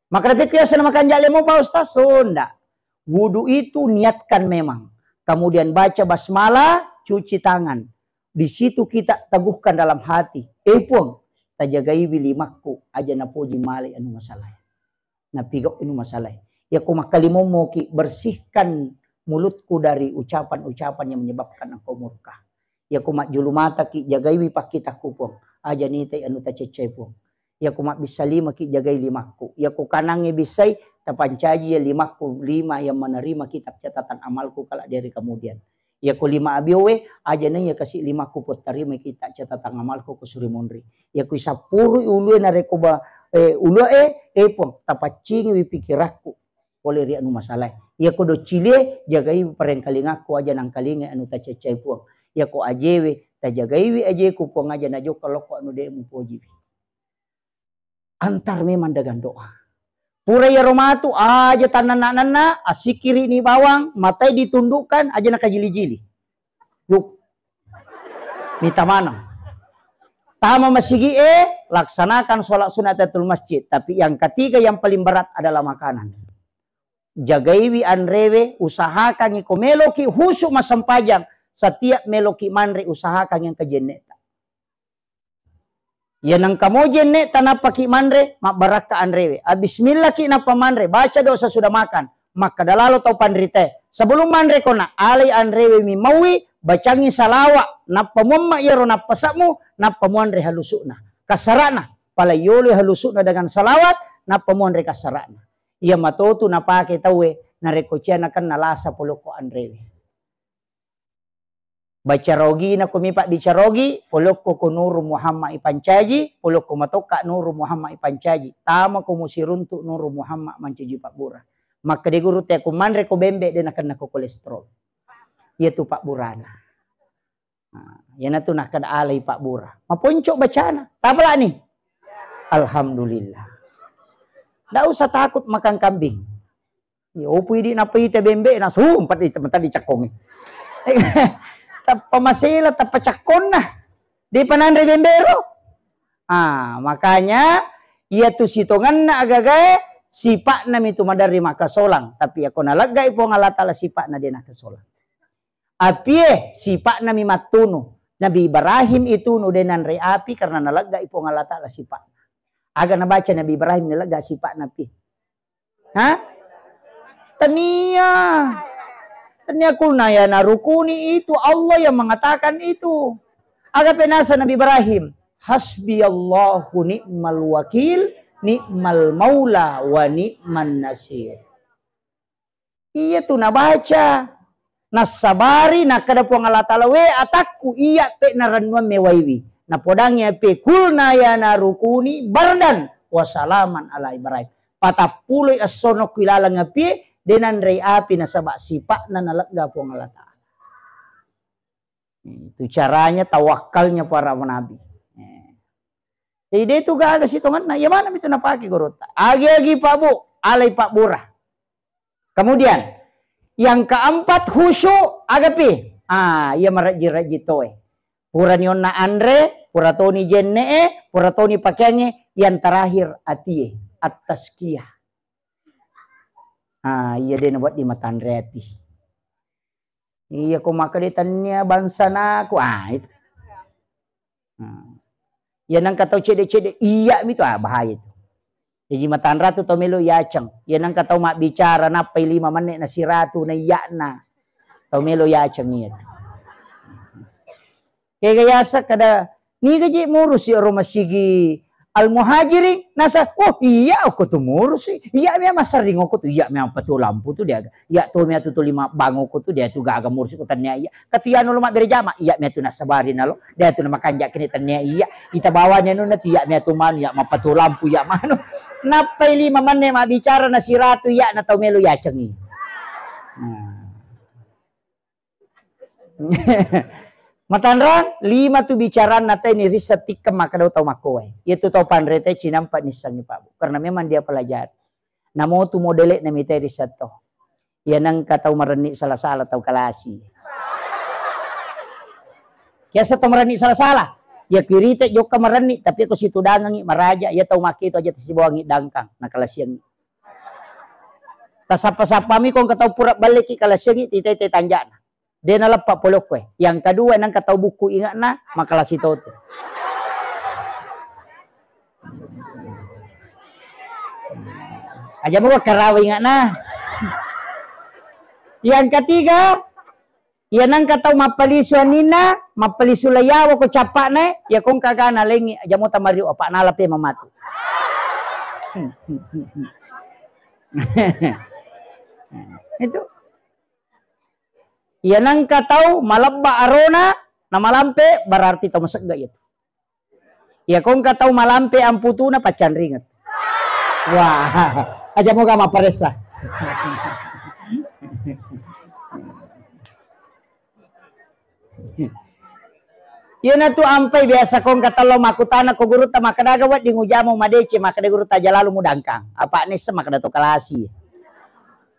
Maka ketika sana makan jale mau Pak Ustaz, Sunda. Wudu itu niatkan memang. Kemudian baca basmalah, cuci tangan. Di situ kita teguhkan dalam hati. Pun tajagai bilimakku aja na puji mali anu masalah. Napigok anu masalah. Ya kumakalimu moki bersihkan mulutku dari ucapan-ucapan yang menyebabkan engkau murka. Ya kumak julu mata ki jagai pak kita kupong. Aja nite anu tacecepong. Ya kumak bisa 5 ki jagai 5ku. Ya ku kanangi bisai tapancaji ya 5ku 5 yang menerima kitab catatan amalku kala dari kemudian. Ya ko 5 abiwe, aja na ya kasih 5 kupot tarima kita catatan amal ko kusuri mondri. Ya ko 10 ulu na reko ba ulu pong tapacing wi pikiraku oleh ri anu masalah. Ya ko do cile jagai parengkalingaku aja nang kalinga anu ta cecai puang. Ya ko ajewe ta jagai wi aje ku puang aja na jo kalau ko anu de mu poji. Antar memang dengan doa. Pura ya romatu aja tanana asikiri ni bawang, matai ditundukkan aja nak jili-jili. Yuk. Minta mana? Tama masigi laksanakan sholat sunatatul masjid. Tapi yang ketiga yang paling berat adalah makanan. Jagaiwi anrewe, usahakan iko meloki husuk masampajang. Setiap meloki manre usahakan yang kejeneta. Ya nang kamu jenne tanapa ki manre mak baraka anrewe. Bismillah ki napa manre baca dosa sudah makan maka dalalo tau pandrite. Sebelum manre kona alai anrewe mi mawi bacangi salawa napa mumma yero napa sakmu napa manre halusukna. Kasarana pala yole halusukna dengan salawat napa manre kasarana. Ia matotu napa ke tawe narekociana kan nalasa poloko anrewe. Baca rogi na kumipak di carogi, polok ko Nuru Muhammad Ipancaji, polok ko matoka Nuru Muhammad Ipancaji. Tama ko musiruntuk Nuru Muhammad Mancaji Pak Bura. Maka di guru te kumandre ko bembe dan akan nako kolesterol. Ia tu Pak Burana. Ia na tu nak kada alai Pak Bura. Maponcok bacana. Tabla nih. Alhamdulillah. Ndak usah takut makan kambing. Ya opo idi napa ite bembe na sumpat ite mentadi cakong. Pamasila tapacakon na di panandre bembero. Makanya ia tu sitongan na agagae sipak na mitu madari makasolang tapi ako nalagay po ngalatala sipak na din nakasolang. Apie sipak na mimatuno Nabi Ibrahim itu no denan re api karena nalagay po ngalatala sipak. Aga nabaca Nabi Ibrahim nalaga sipak na pi. Tania kulnaya narukuni itu Allah yang mengatakan itu. Agak penasa Nabi Ibrahim. Hasbi Allahu ni'mal wakil, ni'mal maula wa ni'man nasir. Iya tuh nabaca. Nasabari nakada po ngalatala we atakku iya pe naranwan mewaiwi. Napodangnya pe kulnaya narukuni bardan wasalaman ala Ibrahim. Patapulay asonok kilalang api denan rei api na sabak sipak na nalagga po ng Allah Ta'ala. Itu caranya tawakalnya para nabi. Jadi itu gagas itu kan, nah ya mana itu napaki gorota. Agi-agi Pak Bu, alai Pak Bura. Kemudian yang keempat khusyuk agapi. Ia meraji-raji toe. Pura nion na andre, pura toni jenne, pura toni pakenge, yang terakhir atie, at-taskiyah. Iya dia buat di matan reti. Iya ko makaditannya bangsa naku. Itu. Ya nang katau cede-cede iya itu bahaya itu. Jadi matan ratu to melo yacang. Ya nang katau mak bicara napai 5 menit na si ratu na iya na. To melo yacang itu. Kaya gayasa kada ni gaji murus si rumah sigi Al-Muhajiri nasa iya aku tuh murus sih. Iya memang sering aku tuh iya memang patu lampu tuh dia. Iya tuh memang tuh 5 bangu aku tuh dia tuh gak murus ikutannya iya. Ketian lu mak berjama iya memang tuh nasabarin lo. Dia tuh nama kanjak kini tanya iya. Kita bawanya nu nanti iya memang tuh man iya mah patu lampu iya mano. Napai 5 menit mak bicara nasi ratu iya na tau melu ya cengi. Matandran 5 tu bicara nata ini riset tikem maka daw tau makoy. Itu tau panrete cinampak nisang ni Pak Bu. Karena memang dia pelajar. Namo tu modelek na mitay riset to. Yan ang katau marani salah-salah tau kalasi. Kaya sa tau marani salah-salah. Ya kirite jok ka marani tapi ako situ dangangi maraja ya tau makito aja tisibawangi dangkang na kalasyan. Tasapa-sapa mi kung katau pura balik ki kalasyan titay tanjana. Dia nalap Pak Polok kwe. Yang kedua nang katau buku ingat na makalah si toto. Aja mo karaw ingat na. Yang ketiga, ya nang katau mapalisu anina, mapalisu layaw ko capak na, ya kung kagana lengi aja mo tamariu apa nalap ya mamatu. Itu. Iya nangka tahu malabba arona na malampe berarti tahu masak gak itu. Ya kong ka tahu malampe amputuna pacan ringet. Wah, aja mau gak maparesa. Yun na tu ampai biasa kong katalo makutana ko guru ta makadaga wat di ngujamo madece makada guru ta jalalu mudangkang. Apa nesa makada to kalasi.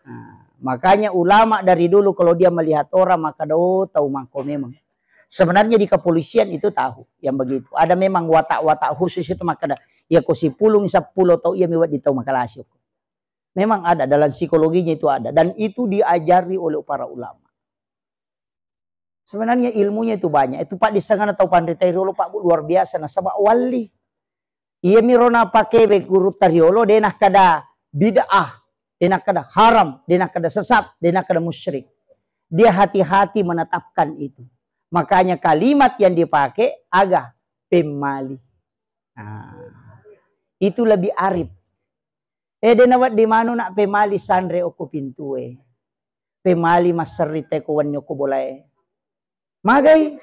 Nah, makanya ulama dari dulu kalau dia melihat orang maka tahu mako memang. Sebenarnya di kepolisian itu tahu yang begitu. Ada memang watak-watak khusus itu makada. Ya ko si pulung 10 tahu ia mewat di tahu makalasi. Memang ada dalam psikologinya itu ada dan itu diajari oleh para ulama. Sebenarnya ilmunya itu banyak. Itu Pak disangan atau pandai Tariolo Pak luar biasa. Nah sabak wali. Ia mirona pakai guru Tariolo. Dia nak kada bid'ah. Dia nak kada haram. Dia nak kada sesat. Dia nak kada musyrik. Dia hati-hati menetapkan itu. Makanya kalimat yang dipakai agak pemali. Nah, itu lebih arif. Dia nawat di mana nak pemali sandre oku pintue. Pemali maserite kuwan nyoko boleh. Magai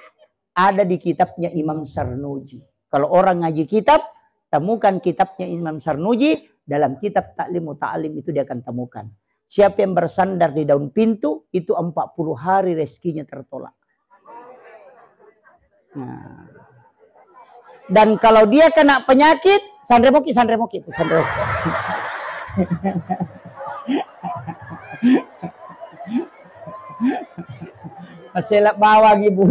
ada di kitabnya Imam Sarnuji. Kalau orang ngaji kitab, temukan kitabnya Imam Sarnuji. Dalam kitab Ta'limu Ta'lim itu dia akan temukan. Siapa yang bersandar di daun pintu, itu 40 hari rezekinya tertolak. Nah. Dan kalau dia kena penyakit, sandremoki. Masalah bawang ibu.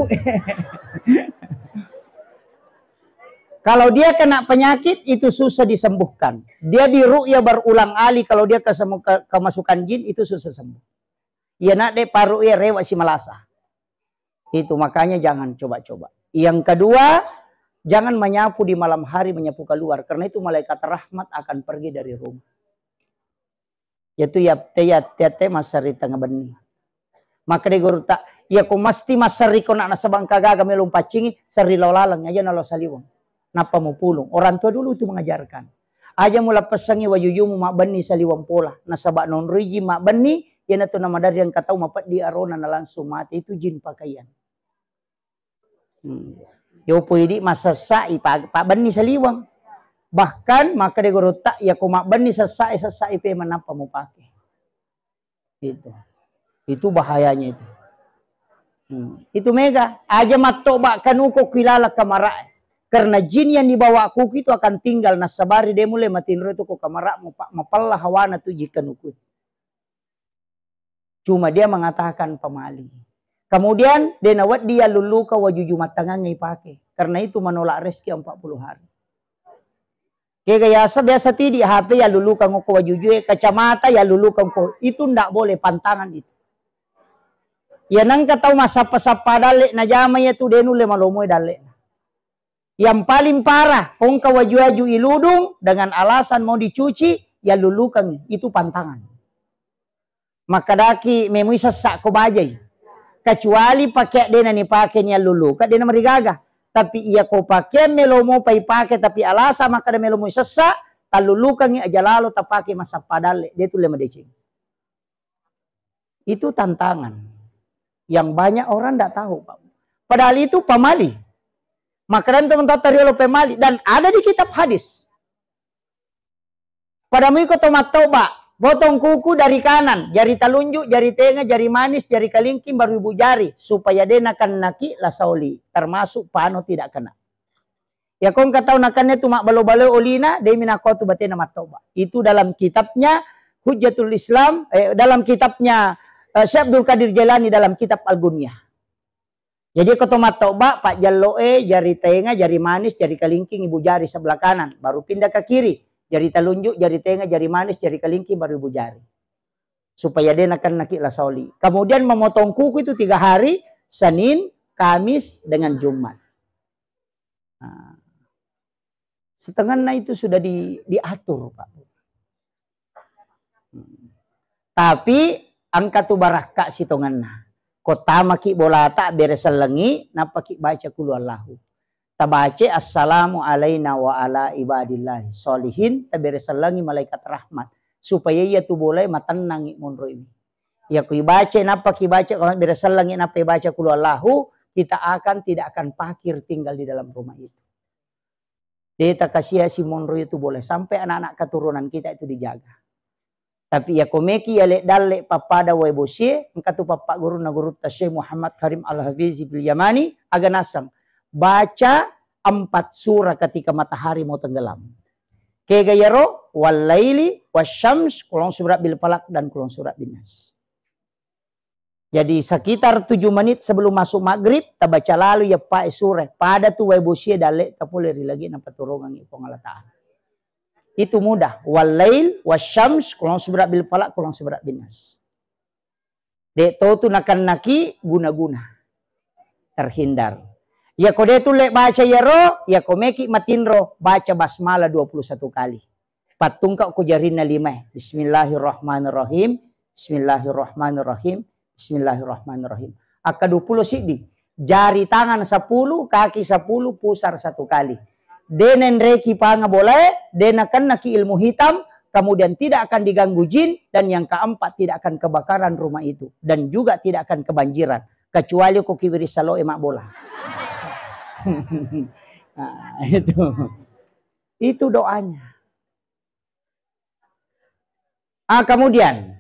Kalau dia kena penyakit itu susah disembuhkan. Dia diru'ya berulang kali kalau dia kemasukan jin itu susah sembuh. Ya nak deh paru'ya rewa si malasa. Itu makanya jangan coba-coba. Yang kedua, jangan menyapu di malam hari menyapu keluar karena itu malaikat rahmat akan pergi dari rumah. Yaitu ya tete masari tengah benih. Maka dia guru tak ya ko mesti masari ko nak nasabang kagaga melum pacingi sari lalang aja nalo saliwang. Napa mu pulung. Orang tua dulu itu mengajarkan. Aja mula pesangi wajuyumu mak beni saliwang pola. Nasabak non riji mak beni ya na tu nama dari yang katau mapat di arona na langsung mati itu jin pakaian. Yo poidi masasai pak beni saliwang. Bahkan maka dia guru tak ya ko mak beni sasai pe menapa mu pakai. Itu bahayanya itu. Itu mega. Aja matobak kanuko kilala kamara. Karena jin yang dibawa kuku itu akan tinggal. Nasabari dia mulai matinro itu ko kamara. Mapallah hawana tu jika nuku. Cuma dia mengatakan pemali. Kemudian dia nawat dia luluka wajuju matangangnya pakai. Karena itu menolak rezeki 40 hari. Kayak biasa tidak HP ya luluka ngoko wajuju. Kacamata ya luluka ngoko. Itu ndak boleh pantangan itu. Ya nang katau masapa-sapa dalek na jamanya tu denu le malomoy dalek. Yang paling parah, kong kawaju-aju iludung dengan alasan mau dicuci, ya lulukan itu pantangan. Maka daki memui sesak ko bajai. Kecuali pakai dena ni pakai ni luluka dena marigaga. Tapi ia ko pakai melomo pai pakai tapi alasan maka de melomo sesak, talulukan ni aja lalu tak pakai masapa dalek, dia tu le madecing. Itu tantangan. Yang banyak orang tidak tahu. Padahal itu pemali. Maka teman-teman Tariolo pemali. Dan ada di kitab hadis. Padamu ikut tomat toba. Potong kuku dari kanan. Jari telunjuk, jari tengah, jari manis, jari kalingking, baru ibu jari. Supaya dia nakan naki lasauli. Termasuk pano tidak kena. Ya kong katau nakannya tu mak balo-balo olina. Dia minakotu batena matoba. Itu dalam kitabnya Hujjatul Islam. Dalam kitabnya Syekh Abdul Qadir Jailani dalam kitab Al-Gunyah. Jadi kotomat toba, Pak Jalloe, jari tengah, jari manis, jari kalingking, ibu jari sebelah kanan. Baru pindah ke kiri. Jari telunjuk, jari tengah, jari manis, jari kalingking, baru ibu jari. Supaya dia nakan nakik lasauli. Kemudian memotong kuku itu 3 hari. Senin, Kamis, dengan Jumat. Nah, setengahnya itu sudah diatur, Pak. Tapi angka tu baraka sitonganna. Kota maki bola tak beresan lengi, napa ki baca kulu Allahu. Tabace assalamu alaina wa ala ibadillahi solihin, taberesan lengi malaikat rahmat. Supaya ia tu boleh matanang monro ini. Ya ku baca napa ki baca kalau berasal langit napa baca kul Allahu, kita tidak akan pakir tinggal di dalam rumah itu. Deta kasih si Monro itu boleh sampai anak-anak keturunan kita itu dijaga. Tapi ya komeki ya lek dalle papada wa bosie engkatu papa guru na guru Syekh Muhammad Karim Al-Hafizi bil Yamani aga nasam. Baca 4 surah ketika matahari mau tenggelam. Kegayaro wal laili wasyams kulon surat bil falaq dan kulon surat bin nas. Jadi sekitar 7 menit sebelum masuk maghrib kita baca lalu ya pak surah pada tu wa bosie dalle ta boleh lagi na paturungan ipong Allah Taala. Itu mudah. Walail wasyams kulon surat bil falaq kulon surat bin nas. Dek tu nakan naki guna-guna. Terhindar. Ya kode tu lek baca ya ro, ya komeki matinro baca basmalah 21 kali. Patungkak ku jarina 5. Bismillahirrahmanirrahim. Bismillahirrahmanirrahim. Bismillahirrahmanirrahim. Aka 20 sidi. Jari tangan 10, kaki 10, pusar 1 kali. Denen reki panga boleh, denakan naki ilmu hitam, kemudian tidak akan diganggu jin, dan yang keempat tidak akan kebakaran rumah itu. Dan juga tidak akan kebanjiran. Kecuali kok kibiri salo emak bola. Nah, itu doanya. Kemudian.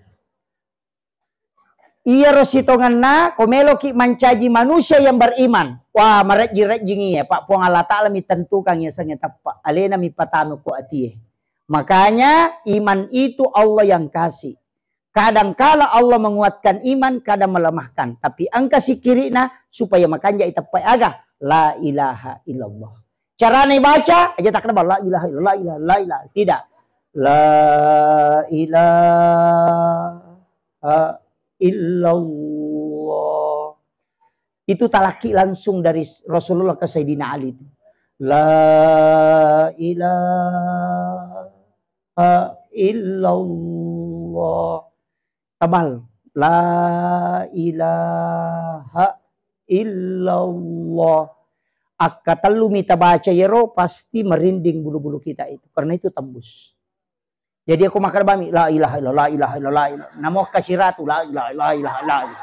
Iya rositongan na komelo ki mancaji manusia yang beriman. Wah maret jingi ya Pak Puang Allah Ta'ala mi tentukan ya sangnya tapak. Alena mi patano ko atie. Makanya iman itu Allah yang kasih. Kadang kala Allah menguatkan iman, kadang melemahkan. Tapi angka si kirina supaya makanya itapai aga. La ilaha illallah. Caranya baca aja tak kenapa la ilaha illallah, la ilaha. Tidak. La ilaha illallah. Itu talaki langsung dari Rasulullah ke Sayyidina Ali. La ilaha illallah. Tabal. La ilaha illallah. Akatalu mita baca yero pasti merinding bulu-bulu kita itu. Karena itu tembus. Jadi aku makan bami la ilaha illallah, la ilaha illallah. Namo kasiratu la ilaha illallah.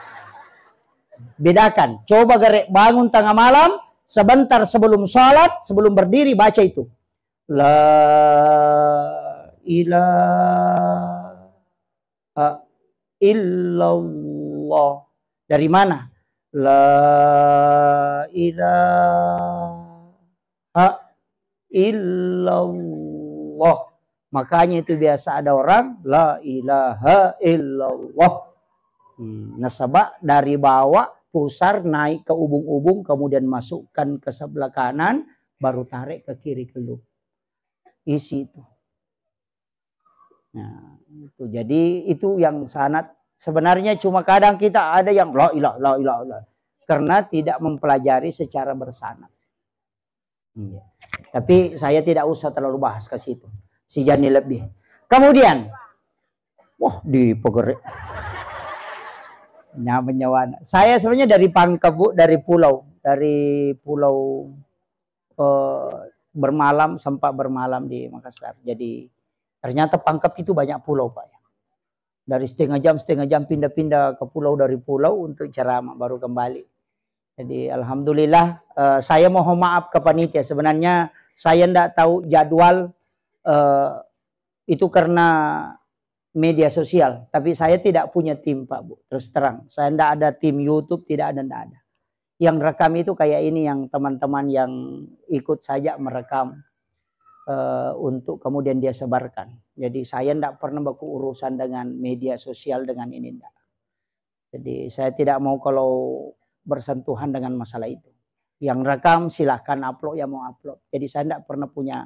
Bedakan. Coba garek bangun tengah malam sebentar sebelum sholat, sebelum berdiri baca itu. La ilaha illallah. Dari mana? La ilaha illallah. Makanya itu biasa ada orang la ilaha illallah. Nasabah dari bawah pusar naik ke ubung-ubung kemudian masukkan ke sebelah kanan baru tarik ke kiri keluar. Isi itu. Nah, itu. Jadi itu yang sangat sebenarnya cuma kadang kita ada yang la ilaha karena tidak mempelajari secara bersanad. Tapi saya tidak usah terlalu bahas ke situ. Si Jani lebih. Kemudian, wah di pegerik. Nyaman. Saya sebenarnya dari Pangkebu, dari pulau bermalam sempat bermalam di Makassar. Jadi ternyata Pangkep itu banyak pulau Pak. Dari setengah jam pindah-pindah ke pulau dari pulau untuk ceramah baru kembali. Jadi alhamdulillah saya mohon maaf ke panitia. Sebenarnya saya tidak tahu jadwal itu karena media sosial. Tapi saya tidak punya tim Pak Bu. Terus terang. Saya tidak ada tim YouTube, tidak ada. Yang rekam itu kayak ini yang teman-teman yang ikut saja merekam. Untuk kemudian dia sebarkan. Jadi saya tidak pernah berurusan dengan media sosial dengan ini. Enggak. Jadi saya tidak mau kalau bersentuhan dengan masalah itu. Yang rekam silahkan upload yang mau upload. Jadi saya tidak pernah punya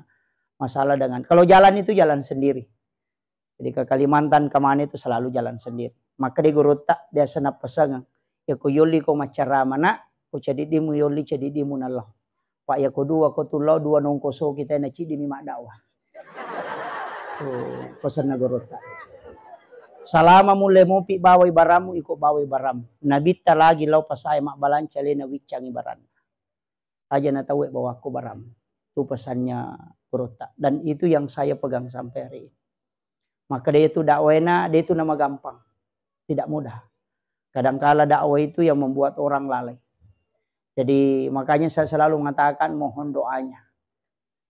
masalah dengan. Kalau jalan itu jalan sendiri. Jadi ke Kalimantan kemana itu selalu jalan sendiri. Maka di guru tak biasa nak pesangan. Ya ku yoli ko macara mana. Ku jadi dimu yoli jadi dimu nalah. Pak ya kedua tulau dua nongkoso kita naci di mimak dakwah. Pesan nagorota. Salama mulai mopi bawai baramu ikut bawai baramu. Nabita lagi lau pasai mak balanca lena wicangi baran. Aja na tahu bahwa aku baram. Itu pesannya gorota. Dan itu yang saya pegang sampai hari ini. Maka dia itu dakwena, dia itu nama gampang. Tidak mudah. Kadangkala dakwah itu yang membuat orang lalai. Jadi makanya saya selalu mengatakan mohon doanya.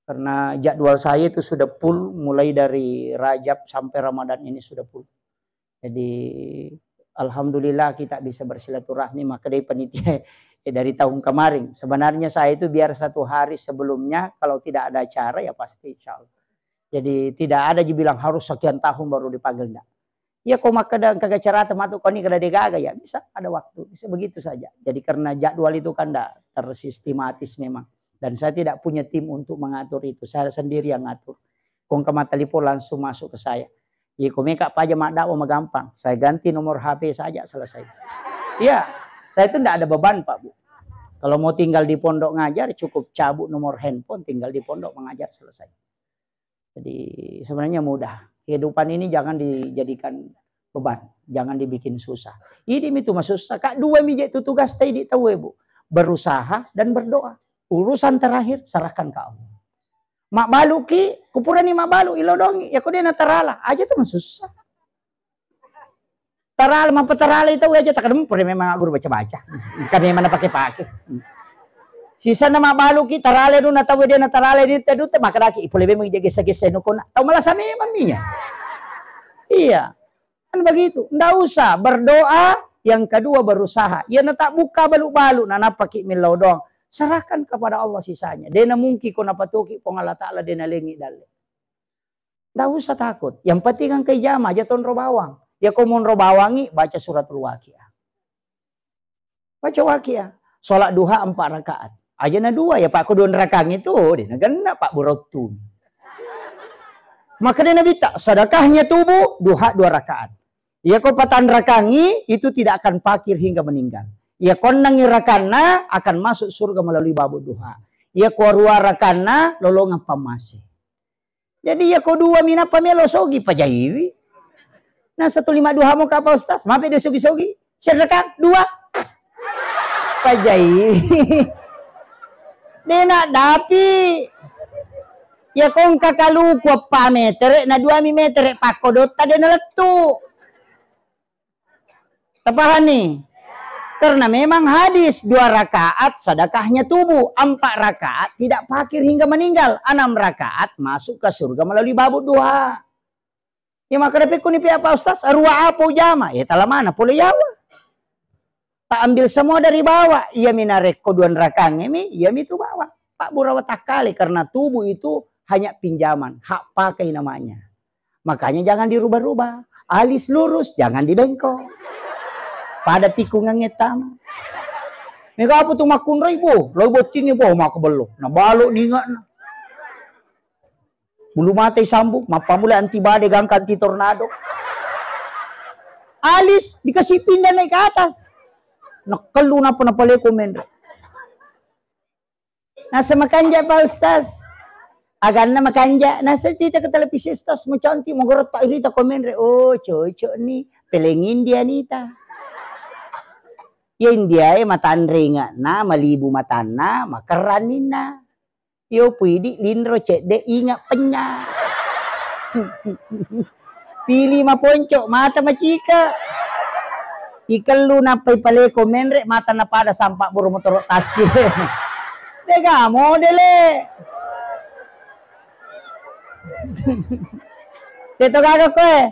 Karena jadwal saya itu sudah full, mulai dari Rajab sampai Ramadan ini sudah full. Jadi alhamdulillah kita bisa bersilaturahmi. Maka dari panitia dari tahun kemarin. Sebenarnya saya itu biar 1 hari sebelumnya, kalau tidak ada acara ya pasti insya Allah. Jadi tidak ada dibilang harus sekian tahun baru dipanggil, enggak. Ya kok maka dan kagak cara tematu kau ini kada degaga ya bisa ada waktu, bisa begitu saja. Jadi karena jadwal itu kan tidak tersistematis memang, dan saya tidak punya tim untuk mengatur itu, saya sendiri yang ngatur. Kong kemata lipo langsung masuk ke saya. Jadi kau meka aja mak dakwah gampang, saya ganti nomor HP saja selesai. Iya, saya itu tidak ada beban Pak Bu. Kalau mau tinggal di pondok ngajar cukup cabut nomor handphone, tinggal di pondok mengajar selesai. Jadi sebenarnya mudah. Kehidupan ini jangan dijadikan beban, jangan dibikin susah. Ini itu mas susah. Kak 2 mijek itu tugas tadi tahu Bu. Berusaha dan berdoa. Urusan terakhir serahkan ke Allah. Mak balu ki, kupurani mak balu ilo dongi. Ya kok dia natarala aja tuh mas susah. Tarala mampu tarala itu aja tak kadang memang guru baca-baca. Kami mana pakai-pakai. Sisa nama balu ki tarale do na tawo dia na tarale ni tadu te makadaki ipole be mengigesa-gesa no kona. Tahu malah sana maminya. Iya. Kan begitu. Ndak usah berdoa, yang kedua berusaha. Ya na tak buka balu-balu na napaki milau dong. Serahkan kepada Allah sisanya. Dena mungkin kona patuki pong Allah Taala dena lengi dalle. Ndak usah takut. Yang penting kan ke jama aja ton robawang. Ya komun robawangi baca surat Al-Waqiah. Baca Waqiah. Salat duha 4 rakaat. Aja na 2 ya Pak Kudun rakang itu dia gana Pak Burotu. Maka dia nabita sedekahnya tubuh duha 2 rakaat. Ya kau patan rakangi itu tidak akan fakir hingga meninggal. Ya konangi rakana akan masuk surga melalui babu duha. Ya kau rakana lolongan pamase. Jadi ya kau 2 mina pamelo sogi pajahiwi. Nah 152 mau ke apa Ustaz? Maaf dia sogi-sogi. Sedekah 2 pajahiwi. Dena dapi ya kong kakalu ko pa meter na 2 meter pakodot tadi na letu. Tepahan nih. Karena memang hadis 2 rakaat sedekahnya tubuh, 4 rakaat tidak fakir hingga meninggal, 6 rakaat masuk ke surga melalui babu duha. Ya maka dapat kuni apa Ustaz? Arwah apa jama? Ya tala mana boleh Jawa. Tak ambil semua dari bawah. Ia minarek koduan rakang ini, ia itu bawa. Pak Burawa tak kali karena tubuh itu hanya pinjaman, hak pakai namanya. Makanya jangan dirubah-rubah. Alis lurus, jangan dibengkok. Pada tikungan ngetam. Mega apa tuh makun ribu, lo boting ibu mak belum. Nah balok ningat na. Bulu mata sambung, mapa mulai antibade gangkan anti tornado. Alis dikasih pindah naik ke atas. Nakelu na po na pala komen. Nasa makanja pa Ustaz. Agan na makanja. Nasa tita ka televisi Ustaz. Machanti. Magurot ta irita komen. Oh coy ni. Pelengin dia nita. Yan dia matanre nga na. Malibu matan na. Makaranin na. Yo pwede linro cek de ingat penya. Pilih maponco. Mata macika. Ikalu na pay pale komenre mata na pada sampak buru motor tasye. Dega modele. Dito gaga ko eh.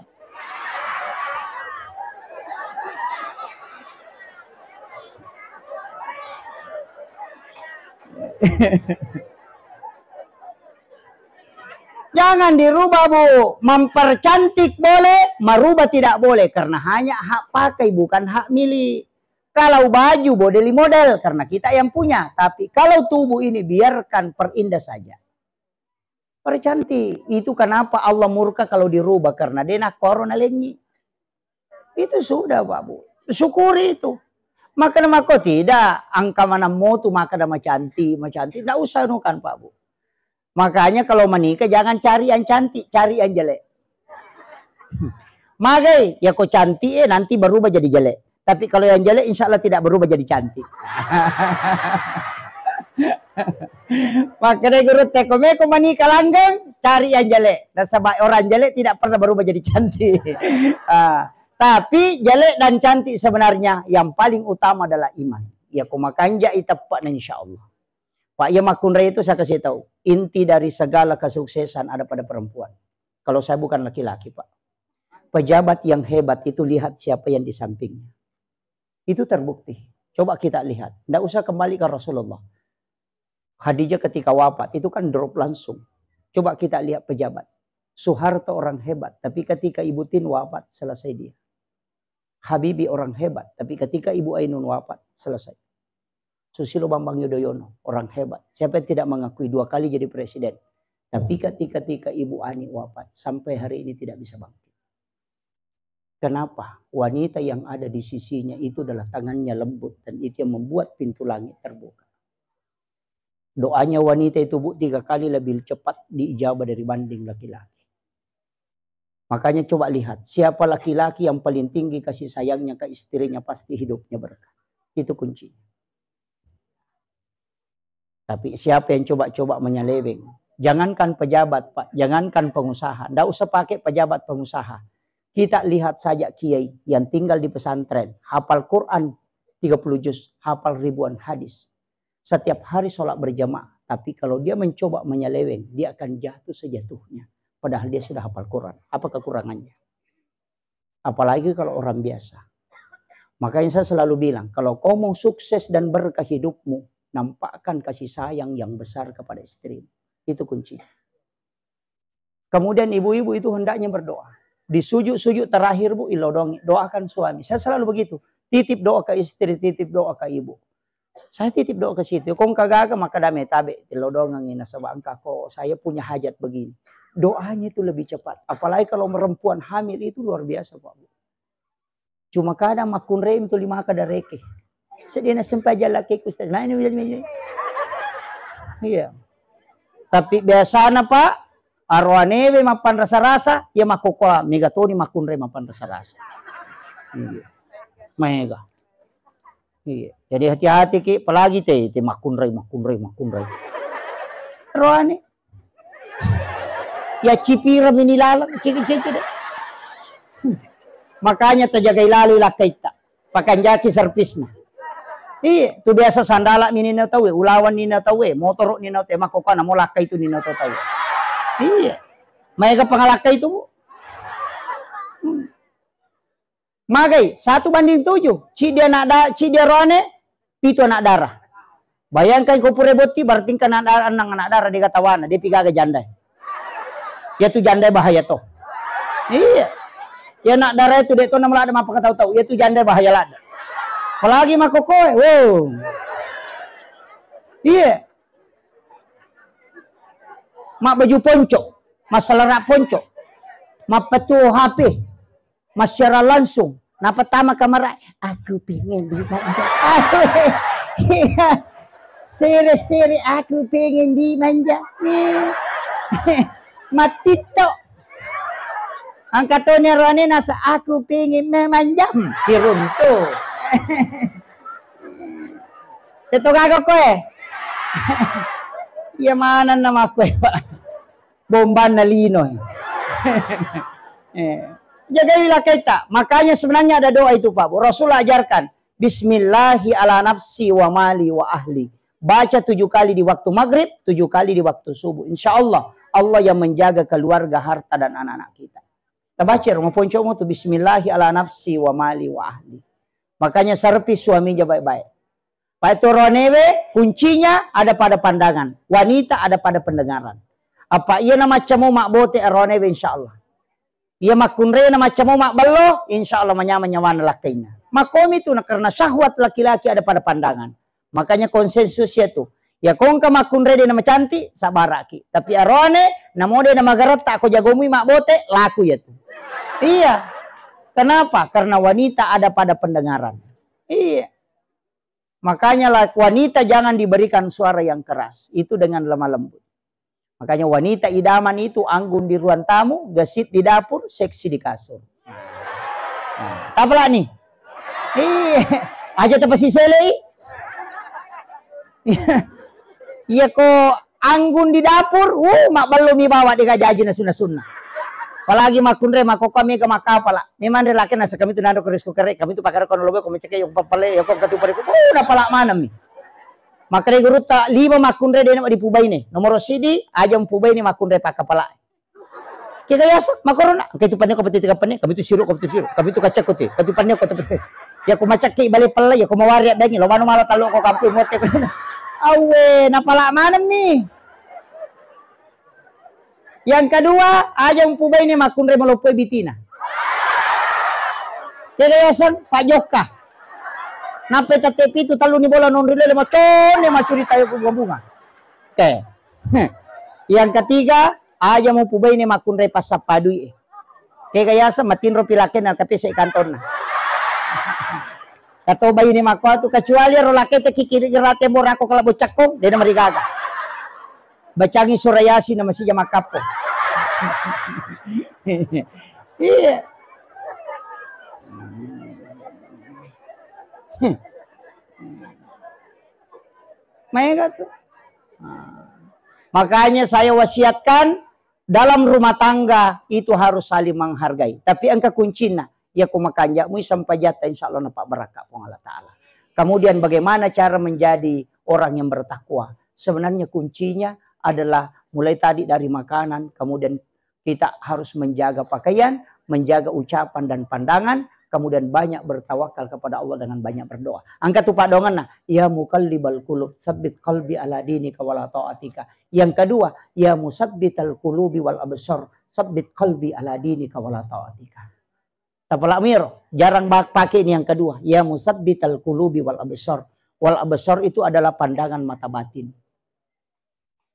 Jangan dirubah Bu, mempercantik boleh, merubah tidak boleh karena hanya hak pakai bukan hak milik. Kalau baju boleh model karena kita yang punya, tapi kalau tubuh ini biarkan perindah saja. Percantik, itu kenapa Allah murka kalau dirubah karena dia nak corona lengi. Itu sudah Pak Bu, syukuri itu. Maka nama kau tidak, angka mana motu maka nama cantik, tidak usah nukan Pak Bu. Makanya kalau menikah jangan cari yang cantik, cari yang jelek. Magai, ya kok cantik nanti berubah jadi jelek. Tapi kalau yang jelek insya Allah tidak berubah jadi cantik. Makanya guru tekomeko menikah langgeng, cari yang jelek. Dan sebab orang jelek tidak pernah berubah jadi cantik. Tapi jelek dan cantik sebenarnya yang paling utama adalah iman. Ya kumakanja itapak insya Allah. Pak ya makunre itu saya kasih tahu. Inti dari segala kesuksesan ada pada perempuan. Kalau saya bukan laki-laki Pak. Pejabat yang hebat itu lihat siapa yang di sampingnya. Itu terbukti. Coba kita lihat. Tidak usah kembali ke Rasulullah. Khadijah ketika wafat itu kan drop langsung. Coba kita lihat pejabat. Soeharto orang hebat. Tapi ketika Ibu Tin wafat selesai dia. Habibie orang hebat. Tapi ketika Ibu Ainun wafat selesai. Susilo Bambang Yudhoyono orang hebat. Siapa yang tidak mengakui 2 kali jadi presiden. Tapi ketika Ibu Ani wafat. Sampai hari ini tidak bisa bangkit. Kenapa? Wanita yang ada di sisinya itu adalah tangannya lembut. Dan itu yang membuat pintu langit terbuka. Doanya wanita itu 3 kali lebih cepat diijabah dari banding laki-laki. Makanya coba lihat. Siapa laki-laki yang paling tinggi kasih sayangnya ke istrinya. Pasti hidupnya berkah. Itu kuncinya. Tapi siapa yang coba-coba menyeleweng. Jangankan pejabat Pak. Jangankan pengusaha. Tidak usah pakai pejabat pengusaha. Kita lihat saja kiai yang tinggal di pesantren. Hafal Quran 30 juz. Hafal ribuan hadis. Setiap hari sholat berjamaah. Tapi kalau dia mencoba menyeleweng. Dia akan jatuh sejatuhnya. Padahal dia sudah hafal Quran. Apa kekurangannya? Apalagi kalau orang biasa. Makanya saya selalu bilang. Kalau kau mau sukses dan berkah hidupmu. Nampakkan kasih sayang yang besar kepada istrimu. Itu kuncinya. Kemudian ibu-ibu itu hendaknya berdoa. Di sujud-sujud terakhir Bu. Doakan suami. Saya selalu begitu. Titip doa ke istri. Titip doa ke ibu. Saya titip doa ke situ. Kong kagaga maka dame tabe. Tilodongang ina sabangka ko. Saya punya hajat begini. Doanya itu lebih cepat. Apalagi kalau perempuan hamil itu luar biasa Pak. Cuma kadang makun reim tu 5 kadareke. Sedina sempat jalaki Ustaz. Iya. Tapi biasanya Pak. Arwanewe mapan rasa-rasa. Ya makukoa. Megatoni makun reim mapan rasa-rasa. Iya. Mega. Iya. Jadi hati-hati Ki, apalagi teh makunrai. Roane. Ya cipiram ini lalang, ciki-ciki deh. Makanya terjaga lalu lakaita. Pakai jaki servisnya. Iya, tu biasa sandala minina tahu, ulawan nina tahu, motor nina tahu, makokana mau lakai itu nina tahu. Iya. Mereka pengalaka itu Bu. Magai 1:7. Cidia rone, itu anak darah. Bayangkan kau pure boti berarti kan anak darah di katawana, dia piga ke jandai. Ya tu jandai bahaya toh. Iya. Ya anak darah itu dia tu nama ada apa tahu-tahu, ya tu jandai bahaya lah. Apalagi makokoe, wow. Iya. Mak baju ponco, mas selerak ponco, mak petu HP, mas secara langsung. Nah pertama kamera, aku pengen dimanja. Seri-seri aku pengen dimanja. Matito. Angkatonnya Rone nasa aku pengen memanja. Si runtuh. Itu kagak kowe. Ya mana nama kowe Pak? Bomban nalino. Jagailah kita. Makanya sebenarnya ada doa itu Pak. Rasul ajarkan. Bismillahi ala nafsi wa mali wa ahli. Baca 7 kali di waktu maghrib. 7 kali di waktu subuh. Insya Allah. Allah yang menjaga keluarga, harta dan anak-anak kita. Kita baca rumah poncomu itu. Bismillahi ala nafsi wa mali wa ahli. Makanya servis suaminya baik-baik. Pak itu ronewe kuncinya ada pada pandangan. Wanita ada pada pendengaran. Apa iya nama camu mak bote ronewe insya Allah. Ia makunre na macam mak belo, insya Allah menyaman lakinya. Makom itu karena syahwat laki-laki ada pada pandangan. Makanya konsensus itu. Ya kong ka makunre dia nama cantik, sabaraki. Tapi arone, namo dia nama garot tak ko jagomui mak bote, laku ya tuh. Iya. Kenapa? Karena wanita ada pada pendengaran. Iya. Makanya wanita jangan diberikan suara yang keras. Itu dengan lemah lembut. Makanya wanita idaman itu anggun di ruang tamu, gesit di dapur, seksi di kasur. Nah, tabelah nih. Aja tepa si selei. Iya kok anggun di dapur, mak belum bawa di gajaji na sunnah-sunnah. Apalagi makundre mako kami ke makapala. Memang relaki nasa kami tu nado kerisku kerek. Kami tu pakai kono lobe kami cek yung papale yung katu pare ko. Oh na pala mana mi. Makare guru ta 5 makundre de na di pubay ni. Nomor sidi aja pubay ni makundre pakapala. Kita yasak makorona. Kay tu panyo ko pati tiga panyo. Kami tu siru Kami tu kacak ko ti. Katu panyo ko tu. Ya ko macak ki balik pala ya ko mawari dangi. Lo mano malo talo ko kampu mote ko. Awe na pala mana mi. Yang kedua, aja pubay ni makundre malopoy bitina. Kagayasan Pak Joka. Nape tepi itu talu ni bola non rile lima ton lima curi tayo bunga. Oke. Yang ketiga, aja mau pubay ni makundre pasapadui. Kagayasan matinro pilaken na tapi sa kanton na. Kato bayi ni makwa tu kecuali rolake te kikiri gerate borako kala bocakko, dia marigaga. Bacangi Surayasi na masih jama kapo. Iya. Mega tuh. Makanya saya wasiatkan dalam rumah tangga itu harus saling menghargai. Tapi angka kuncinya ya kumakanja mu sampai jata insyaallah napak berkah pun Allah Taala. Kemudian bagaimana cara menjadi orang yang bertakwa? Sebenarnya kuncinya adalah mulai tadi dari makanan, kemudian kita harus menjaga pakaian, menjaga ucapan dan pandangan, kemudian banyak bertawakal kepada Allah dengan banyak berdoa. Angkat tuh Pak dongan nah, ya muqallibal qulub, tsabbit qalbi ala dinika wala ta'atika. Yang kedua, ya musabbital qulubi wal absar, tsabbit qalbi ala dinika wala ta'atika. Tapala miro, jarang pakai ini yang kedua, ya musabbital qulubi wal absar. Wal absar itu adalah pandangan mata batin.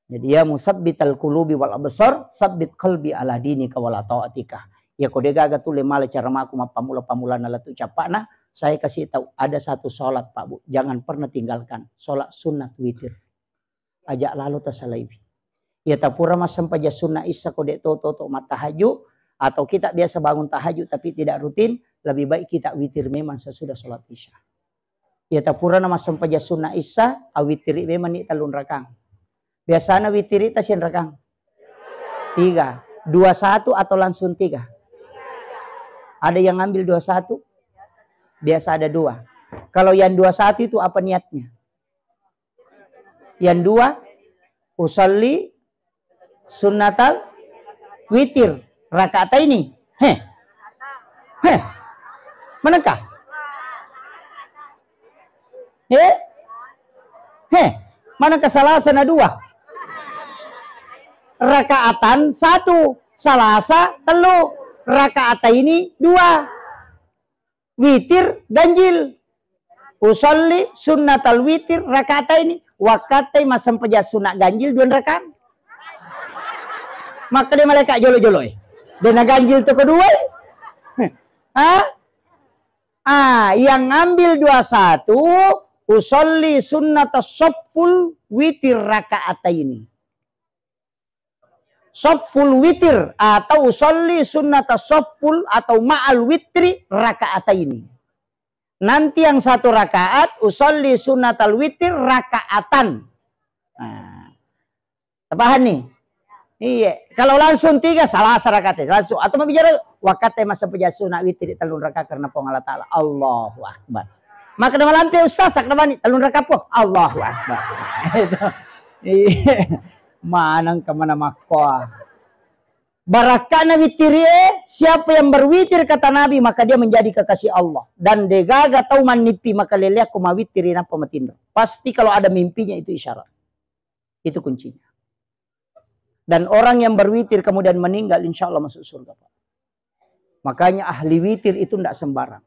Jadi ya musabbital qulubi wal absar, sabbit qalbi ala dinika wala ta'atika. Ya kode gaga tu lemale cara maku mapamula-pamula nala tu capana, saya kasih tahu ada satu sholat Pak Bu, jangan pernah tinggalkan, sholat sunat witir. Ajak lalu tasalaibi. Ya tapura mas sampai sunnah isya kode toto matahaju atau kita biasa bangun tahajud tapi tidak rutin, lebih baik kita witir memang sesudah sholat isya. Ya tapura nama sampai sunnah isya, awitiri memang ni talun rakang. Biasanya witiri tasin rekang 3, 21 atau langsung 3. Ada yang ngambil 21? Biasa ada 2. Kalau yang 21 itu apa niatnya? Yang 2 usolli sunnatal witir rakaat ini. Manakah? Manakah salah sana 2? Rakaatan 1, salasa 3, rakaat ini 2. Witir ganjil. Usolli sunnatal witir rakaat ini. Wakatai masam peja sunat ganjil 2 rakaat. Maka dia malaikat jolo-jolo. Dia ganjil tu kedua. Yang ngambil 21 usolli sunnatas soppul witir rakaat ini. Soppul witir atau usolli sunnata soppul atau ma'al witri rakaat ini. Nanti yang 1 rakaat usolli sunnatal witir rakaatan. Paham nih? Iya. Kalau langsung 3 salah rakaat langsung atau bicara wakate masa peja sunat witir 3 rakaat karena Allah Taala. Allahu Akbar. Maka nama lantai ustaz sak namani 3 rakaat po. Allahu Akbar. Iya. Manang kemana makwa. Barakana witirie, siapa yang berwitir kata Nabi maka dia menjadi kekasih Allah. Dan degaga tahu manipi maka leleak kuma witirin apa matindo. Pasti kalau ada mimpinya itu isyarat. Itu kuncinya. Dan orang yang berwitir kemudian meninggal insya Allah masuk surga. Makanya ahli witir itu tidak sembarang.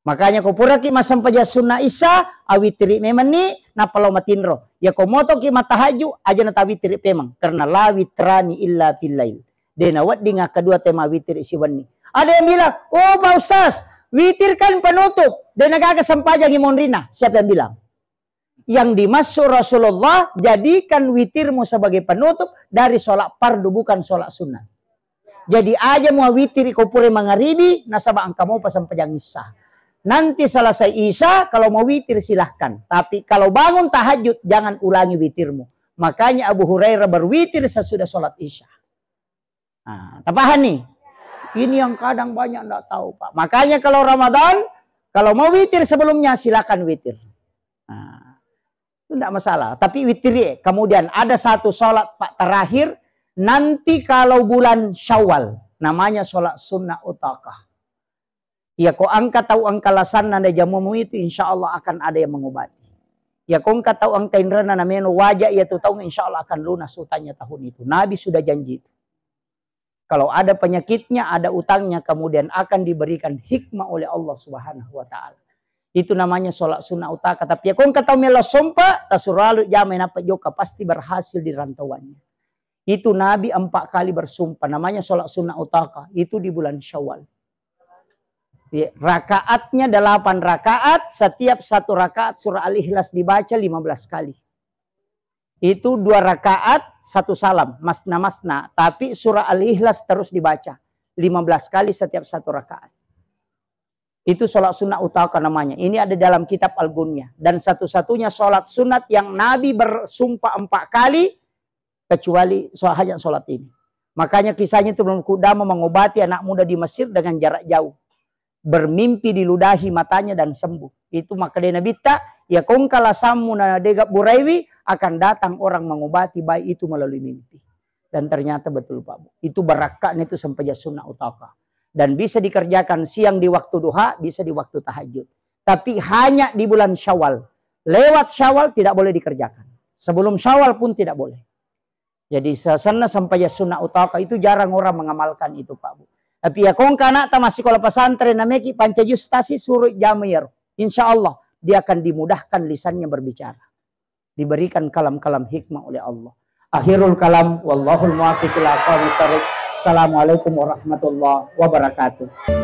Makanya kau pura ki masam paja sunnah isya awitiri memang ni napalau matinro. Ya kau moto ki matahaju aja nata witiri memang karena la witrani illa fillail. Dena wat dinga kedua tema witir isiwan ni. Ada yang bilang, "Oh, Pak Ustaz, witir kan penutup." Dena gaga sampaja ngimon rina. Siapa yang bilang? Yang dimaksud Rasulullah jadikan witirmu sebagai penutup dari sholat fardu bukan sholat sunnah. Jadi aja mau witir kau pura mangaribi nasabah angkamu pasang pejang isya. Nanti selesai isya, kalau mau witir silahkan. Tapi kalau bangun tahajud, jangan ulangi witirmu. Makanya Abu Hurairah berwitir sesudah sholat isya. Nah, tapahan nih. Ini yang kadang banyak enggak tahu, Pak. Makanya kalau Ramadan, kalau mau witir sebelumnya silakan witir. Nah, itu enggak masalah. Tapi witir kemudian ada satu sholat Pak terakhir nanti kalau bulan Syawal, namanya sholat sunnah utakah. Ya kau angkat tahu angka lasan nanda jamumu itu insya Allah akan ada yang mengobati. Ya kau angkat tahu angka indrana namanya wajah ya tuh tahu insya Allah akan lunas utangnya tahun itu. Nabi sudah janji itu. Kalau ada penyakitnya, ada utangnya, kemudian akan diberikan hikmah oleh Allah Subhanahu wa Ta'ala. Itu namanya sholat sunnah utaka. Tapi ya kau kata mela sompa, tasuralu jamin apa joka pasti berhasil di rantauannya. Itu Nabi 4 kali bersumpah. Namanya sholat sunnah utaka. Itu di bulan Syawal. Ya, rakaatnya 8 rakaat. Setiap 1 rakaat surah Al-Ikhlas dibaca 15 kali. Itu 2 rakaat, 1 salam. Masna-masna. Tapi surah Al-Ikhlas terus dibaca. 15 kali setiap 1 rakaat. Itu sholat sunnah utaka namanya. Ini ada dalam kitab Al-Gunyah. Dan satu-satunya sholat sunat yang Nabi bersumpah 4 kali. Kecuali hanya sholat ini. Makanya kisahnya itu belum Qudama mengobati anak muda di Mesir dengan jarak jauh. Bermimpi diludahi matanya dan sembuh. Itu maka dia Nabi ya kongkala samu na degap buraiwi akan datang orang mengobati baik itu melalui mimpi. Dan ternyata betul Pak Bu. Itu barakahnya itu sampai sunnah utaka. Dan bisa dikerjakan siang di waktu duha, bisa di waktu tahajud. Tapi hanya di bulan Syawal. Lewat Syawal tidak boleh dikerjakan. Sebelum Syawal pun tidak boleh. Jadi sana sampai sunnah utaka itu jarang orang mengamalkan itu Pak Bu. Tapi ya kong anak masih kalau pesantren namanya panca justasi suruh jamir. Insya Allah dia akan dimudahkan lisannya berbicara. Diberikan kalam-kalam hikmah oleh Allah. Akhirul kalam wallahul muwaffiq ila aqwamit thoriq. Assalamualaikum warahmatullahi wabarakatuh.